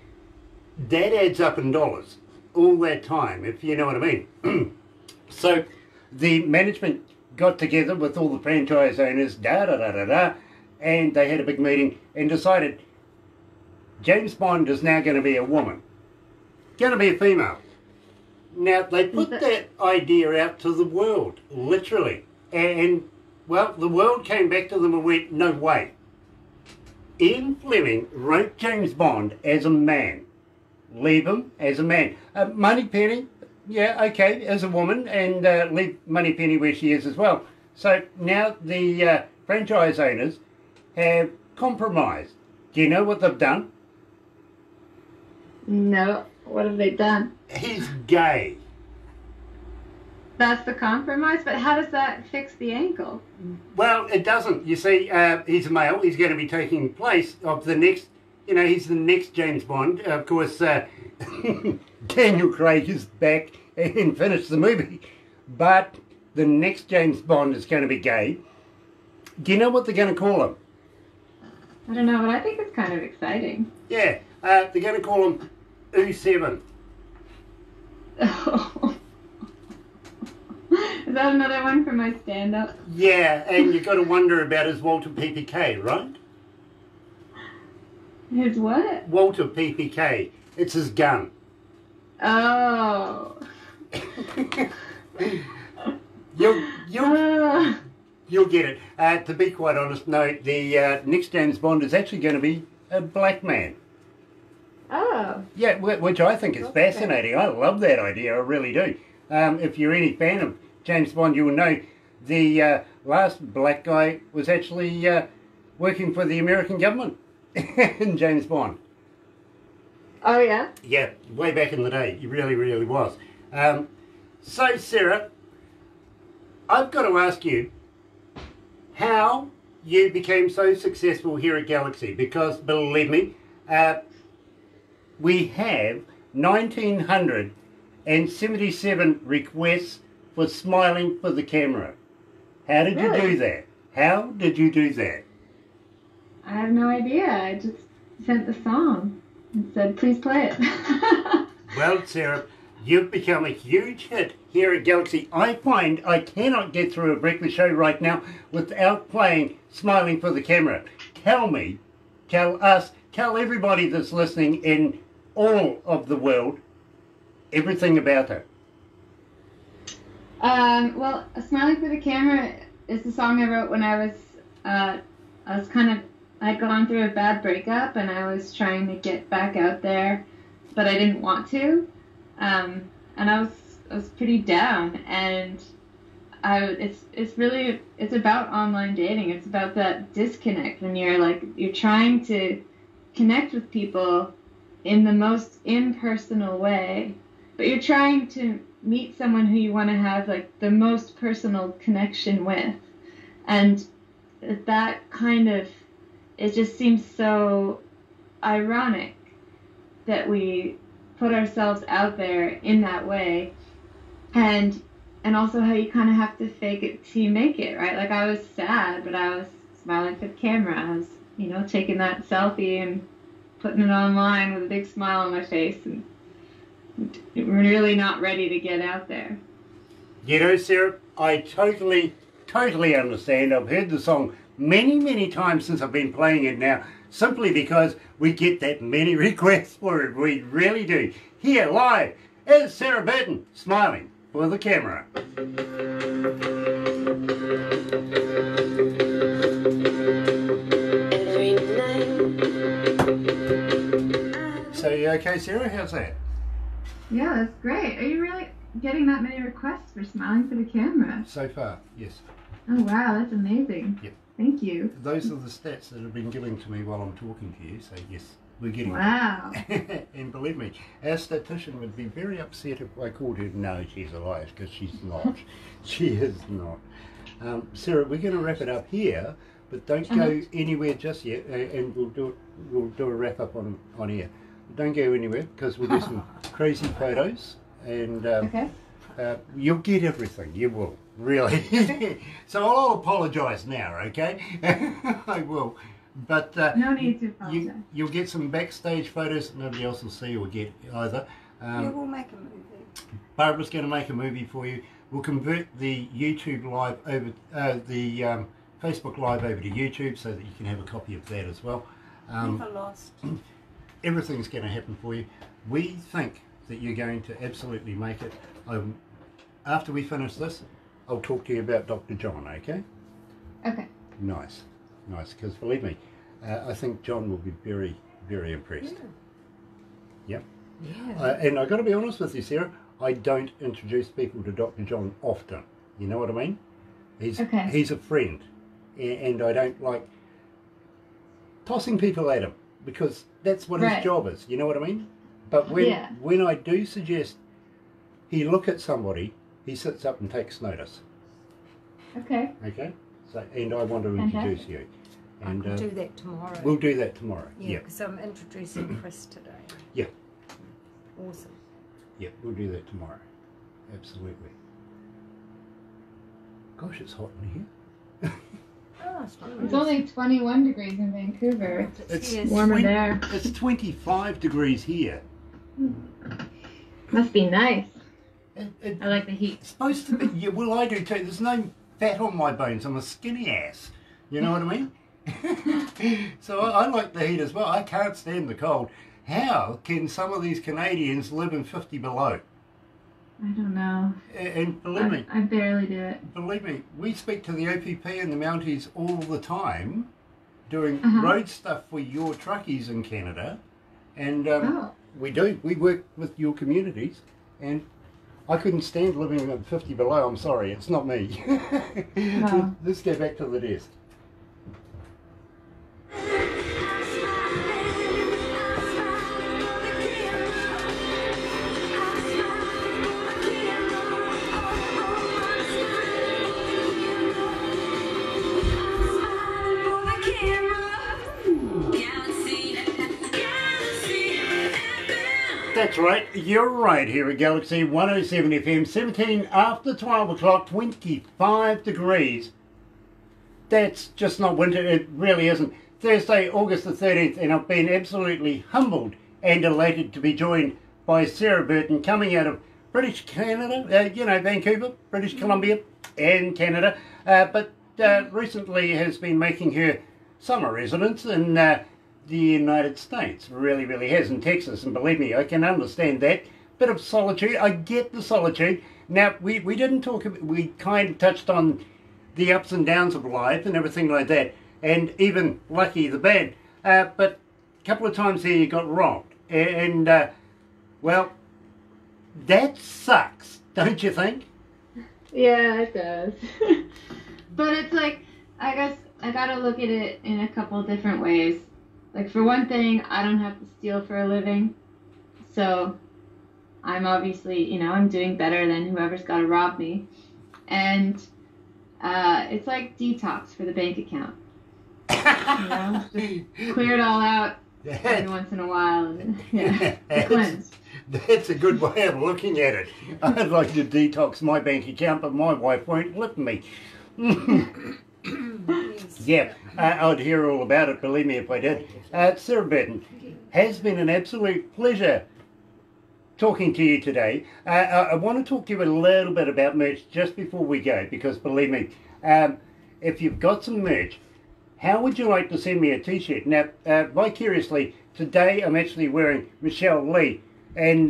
Speaker 1: that adds up in dollars all that time, if you know what I mean. So, the management got together with all the franchise owners, and they had a big meeting and decided James Bond is now going to be a woman, going to be a female. Now, they put that idea out to the world, literally. And, well, the world came back to them and went, no way. Ian Fleming wrote James Bond as a man. Leave him as a man. Moneypenny, yeah, okay, as a woman, and leave Moneypenny where she is as well. So now the franchise owners have compromised. Do you know what they've done?
Speaker 2: No. What have they done?
Speaker 1: He's gay.
Speaker 2: That's the compromise, but how does that fix the ankle?
Speaker 1: Well, it doesn't. You see, he's a male. He's going to be taking place of the next, he's the next James Bond. Of course, Daniel Craig is back and finished the movie. But the next James Bond is going to be gay. Do you know what they're going to call him?
Speaker 2: I don't know, but I think it's kind of exciting.
Speaker 1: Yeah, they're going to call him 7.
Speaker 2: Oh. Is that another one for my stand-up?
Speaker 1: Yeah, and you've got to wonder about his Walter PPK, right?
Speaker 2: His what?
Speaker 1: Walter PPK. It's his gun.
Speaker 2: Oh.
Speaker 1: You'll get it. To be quite honest, no, the next James Bond is actually going to be a black man.
Speaker 2: Oh.
Speaker 1: Yeah, which I think is fascinating. I love that idea, I really do. If you're any fan of James Bond, you will know the last black guy was actually working for the American government in James Bond.
Speaker 2: Oh, yeah?
Speaker 1: Yeah, way back in the day. He really, really was. So, Sarah, I've got to ask you how you became so successful here at Galaxy, because, believe me, we have 1,977 requests for smiling for the camera. How did you do that? How did you do that?
Speaker 2: I have no idea. I just sent the song and said, please play it.
Speaker 1: Well, Sarah, you've become a huge hit here at Galaxy. I find I cannot get through a breakfast show right now without playing Smiling for the Camera. Tell me, tell us, tell everybody that's listening in all of the world everything about her.
Speaker 2: Well, Smiling for the Camera is the song I wrote when I'd gone through a bad breakup and I was trying to get back out there, but I didn't want to. And I was pretty down, and it's about online dating. It's about that disconnect when you're trying to connect with people in the most impersonal way, but you're trying to meet someone who you want to have the most personal connection with. And that kind of, it just seems so ironic that we put ourselves out there in that way, and also how you kind of have to fake it till you make it, right? I was sad, but I was smiling for the camera. I was, taking that selfie and putting it online with a big smile on my face, and really not ready to get out there.
Speaker 1: Sarah, I totally understand. I've heard the song many, many times since I've been playing it now, simply because we get that many requests for it. We really do. Here, live, is Sarah Burton, Smiling for the Camera. So, you okay, Sarah? How's that?
Speaker 2: Yeah, that's great. Are you really getting that many requests for Smiling for the Camera?
Speaker 1: So far, yes.
Speaker 2: Oh, wow, that's amazing.
Speaker 1: Yep.
Speaker 2: Thank you.
Speaker 1: Those are the stats that have been given to me while I'm talking to you, so yes, we're getting
Speaker 2: Wow.
Speaker 1: And believe me, our statistician would be very upset if I called her, no, she's a liar, because she's not. She is not. Sarah, we're going to wrap it up here, but don't go anywhere just yet, and we'll do a wrap up on here. Don't go anywhere, because we'll do some crazy photos, and
Speaker 2: Okay.
Speaker 1: You'll get everything, you will, really. So I'll apologise now, okay? I will. But
Speaker 2: No need to apologize.
Speaker 1: you'll get some backstage photos that nobody else will see or get either.
Speaker 4: You will make a movie.
Speaker 1: Barbara's going to make a movie for you. We'll convert the YouTube live over, the Facebook live over to YouTube so that you can have a copy of that as well.
Speaker 4: Never lost.
Speaker 1: Everything's going to happen for you. We think that you're going to absolutely make it. After we finish this, I'll talk to you about Dr. John, okay?
Speaker 2: Okay.
Speaker 1: Nice, because believe me, I think John will be very, very impressed. Yep.
Speaker 4: Yeah.
Speaker 1: And I've got to be honest with you, Sarah, I don't introduce people to Dr. John often. You know what I mean? He's a friend, and I don't like tossing people at him because that's what his job is. You know what I mean? But when I do suggest he look at somebody, he sits up and takes notice.
Speaker 2: Okay.
Speaker 1: Okay. So, and I want to introduce you. And
Speaker 4: I'll do that tomorrow.
Speaker 1: We'll do that tomorrow.
Speaker 4: Yeah, because I'm introducing Chris today.
Speaker 1: Yeah.
Speaker 4: Awesome.
Speaker 1: Yeah, we'll do that tomorrow. Absolutely. Gosh, it's hot in here.
Speaker 4: Oh, it's not
Speaker 2: It's only 21 degrees in Vancouver.
Speaker 1: It's
Speaker 2: warmer there.
Speaker 1: It's 25 degrees here.
Speaker 2: Must be nice.
Speaker 1: I
Speaker 2: like the heat.
Speaker 1: It's supposed to be. Yeah, well, I do too. There's no fat on my bones. I'm a skinny ass. You know what I mean? So I like the heat as well. I can't stand the cold. How can some of these Canadians live in 50 below?
Speaker 2: I don't know.
Speaker 1: And believe me,
Speaker 2: I barely do it.
Speaker 1: Believe me, we speak to the OPP and the Mounties all the time, doing road stuff for your truckies in Canada, and we do. We work with your communities, and I couldn't stand living at 50 below. I'm sorry, it's not me. Let's get back to the desk. That's right, you're right here at Galaxy 107 FM, 17 after 12 o'clock, 25 degrees. That's just not winter, it really isn't. Thursday, August the 13th, and I've been absolutely humbled and elated to be joined by Sarah Burton, coming out of British Canada, Vancouver, British Columbia and Canada, but recently has been making her summer residence in the United States. Really, really has, in Texas, and believe me, I can understand that. Bit of solitude, I get the solitude. Now, we didn't talk about, we kind of touched on the ups and downs of life and everything like that, and even Lucky the Bad, but a couple of times there you got robbed, and well, that sucks, don't you think?
Speaker 2: Yeah, it does. But it's like, I guess I gotta look at it in a couple different ways. Like, for one thing, I don't have to steal for a living, so I'm obviously, I'm doing better than whoever's got to rob me. And it's like detox for the bank account. Just clear it all out every once in a while, and cleanse.
Speaker 1: That's a good way of looking at it. I'd like to detox my bank account, but my wife won't let me. Yeah, I'd hear all about it, believe me if I did. Sarah Burton, has been an absolute pleasure talking to you today. I want to talk to you a little bit about merch just before we go, because believe me, if you've got some merch, how would you like to send me a t-shirt? Now, vicariously, today I'm actually wearing Michelle Lee, and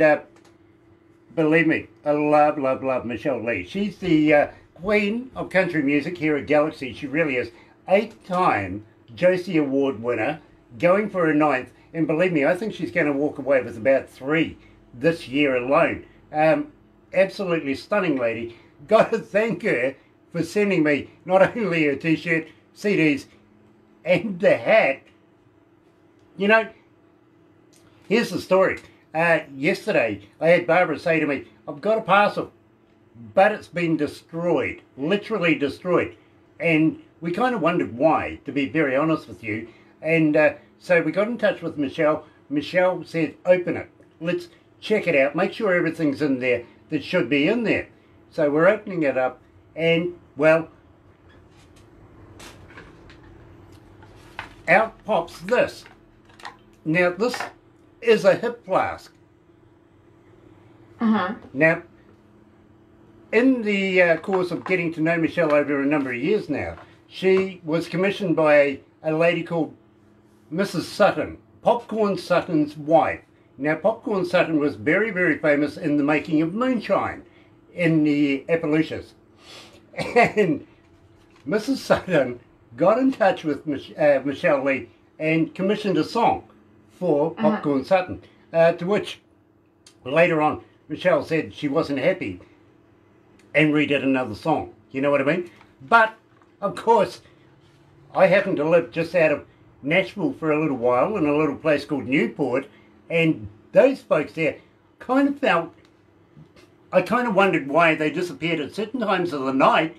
Speaker 1: believe me, I love, love, love Michelle Lee. She's the queen of country music here at Galaxy. She really is. 8-time Josie Award winner, going for her 9th, and believe me, I think she's going to walk away with about 3 this year alone. Absolutely stunning lady. Got to thank her for sending me not only her t-shirt, CDs, and the hat. You know, here's the story. Yesterday, I had Barbara say to me, I've got a parcel, but it's been destroyed, literally destroyed. And we kind of wondered why, to be very honest with you. And so we got in touch with Michelle. Michelle said, open it. Let's check it out. Make sure everything's in there that should be in there. So we're opening it up, and, well, out pops this. Now, this is a hip flask.
Speaker 2: Uh-huh.
Speaker 1: Now, in the course of getting to know Michelle over a number of years now, she was commissioned by a lady called Mrs. Sutton, Popcorn Sutton's wife. Now, Popcorn Sutton was very, very famous in the making of moonshine in the Appalachians. And Mrs. Sutton got in touch with Michelle Lee and commissioned a song for Popcorn Sutton, to which later on Michelle said she wasn't happy and redid another song. You know what I mean? But, of course, I happened to live just out of Nashville for a little while in a little place called Newport, and those folks there kind of felt, I kind of wondered why they disappeared at certain times of the night,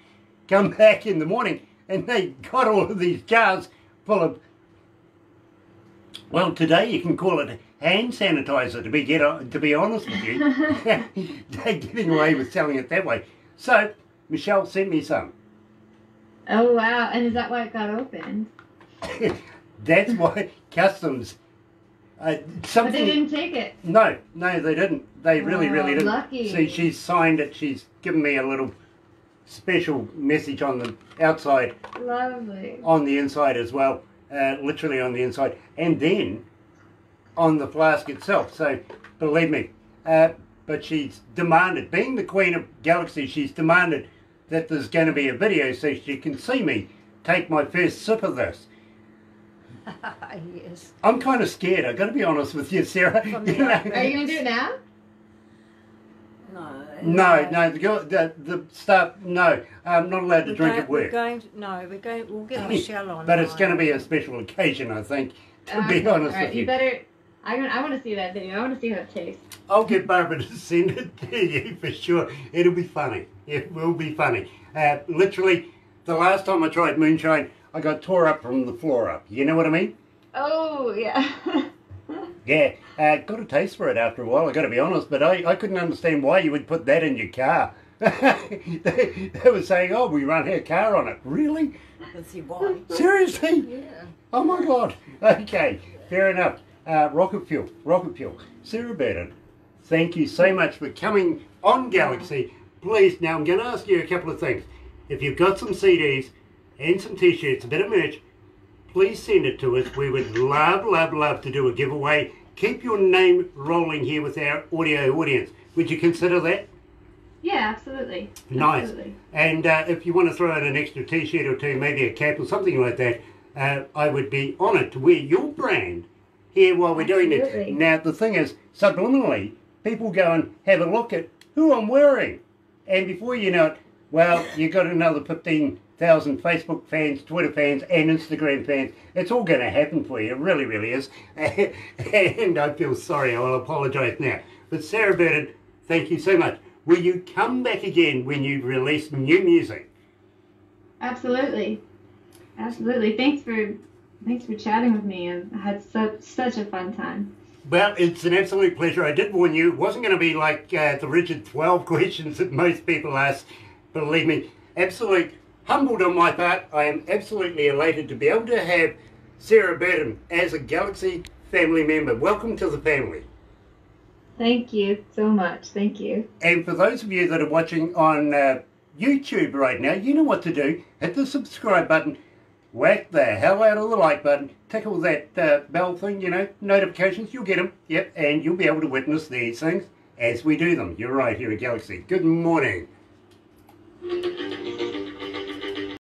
Speaker 1: come back in the morning, and they got all of these jars full of, well, today you can call it hand sanitizer, to be honest with you. They're getting away with selling it that way. So, Michelle sent me some.
Speaker 2: Oh, wow. And is that why it got opened?
Speaker 1: That's why customs...
Speaker 2: But they didn't take it.
Speaker 1: No, they didn't. They really didn't.
Speaker 2: Lucky.
Speaker 1: See, she's signed it. She's given me a little special message on the outside.
Speaker 2: Lovely.
Speaker 1: On the inside as well. Literally on the inside. And then on the flask itself. So, believe me. But she's demanded, being the Queen of Galaxy, she's demanded that there's going to be a video so she can see me take my first sip of this.
Speaker 4: Yes.
Speaker 1: I'm kind of scared, I've got to be honest with you, Sarah.
Speaker 2: Are you going to do it now?
Speaker 1: No, the staff, no, I'm not allowed to drink at work.
Speaker 4: We'll get Michelle on.
Speaker 1: But it's going to be a special occasion, I think, to be honest with you.
Speaker 2: You better, I want to see that video. I want to see how it tastes.
Speaker 1: I'll get Barbara to send it to you for sure. It'll be funny. It will be funny. Literally, the last time I tried moonshine, I got tore up from the floor up. You know what I mean?
Speaker 2: Oh, yeah.
Speaker 1: Yeah, got a taste for it after a while, I got to be honest, but I couldn't understand why you would put that in your car. they were saying, oh, we run our car on it. Really?
Speaker 4: Let's see why.
Speaker 1: Seriously?
Speaker 4: Yeah.
Speaker 1: Oh my God. Okay, fair enough. Rocket Fuel. Sarah Burton, thank you so much for coming on Galaxy. Please, now I'm going to ask you a couple of things. If you've got some CDs and some t-shirts, a bit of merch, please send it to us. We would love to do a giveaway. Keep your name rolling here with our audio audience. Would you consider that?
Speaker 2: Yeah, absolutely.
Speaker 1: Nice.
Speaker 2: Absolutely.
Speaker 1: And if you want to throw in an extra t-shirt or two, maybe a cap or something like that, I would be honoured to wear your brand here while we're doing it. Now, the thing is, subliminally, people go and have a look at who I'm wearing. And before you know it, well, you got another 15,000 Facebook fans, Twitter fans, and Instagram fans. It's all going to happen for you. It really is. And I feel sorry. I'll apologise now. But Sarah Burton, thank you so much. Will you come back again when you release new music?
Speaker 2: Absolutely. Thanks for chatting with me. I had such a fun time.
Speaker 1: Well, it's an absolute pleasure. I did warn you, it wasn't going to be like the rigid 12 questions that most people ask. Believe me, absolutely humbled on my part. I am absolutely elated to be able to have Sarah Burton as a Galaxy family member. Welcome to the family.
Speaker 2: Thank you so much. Thank you.
Speaker 1: And for those of you that are watching on YouTube right now, you know what to do. Hit the subscribe button. Whack the hell out of the like button. Tickle that bell thing, you know, notifications. You'll get them. Yep, and you'll be able to witness these things as we do them. You're right here at Galaxy. Good morning.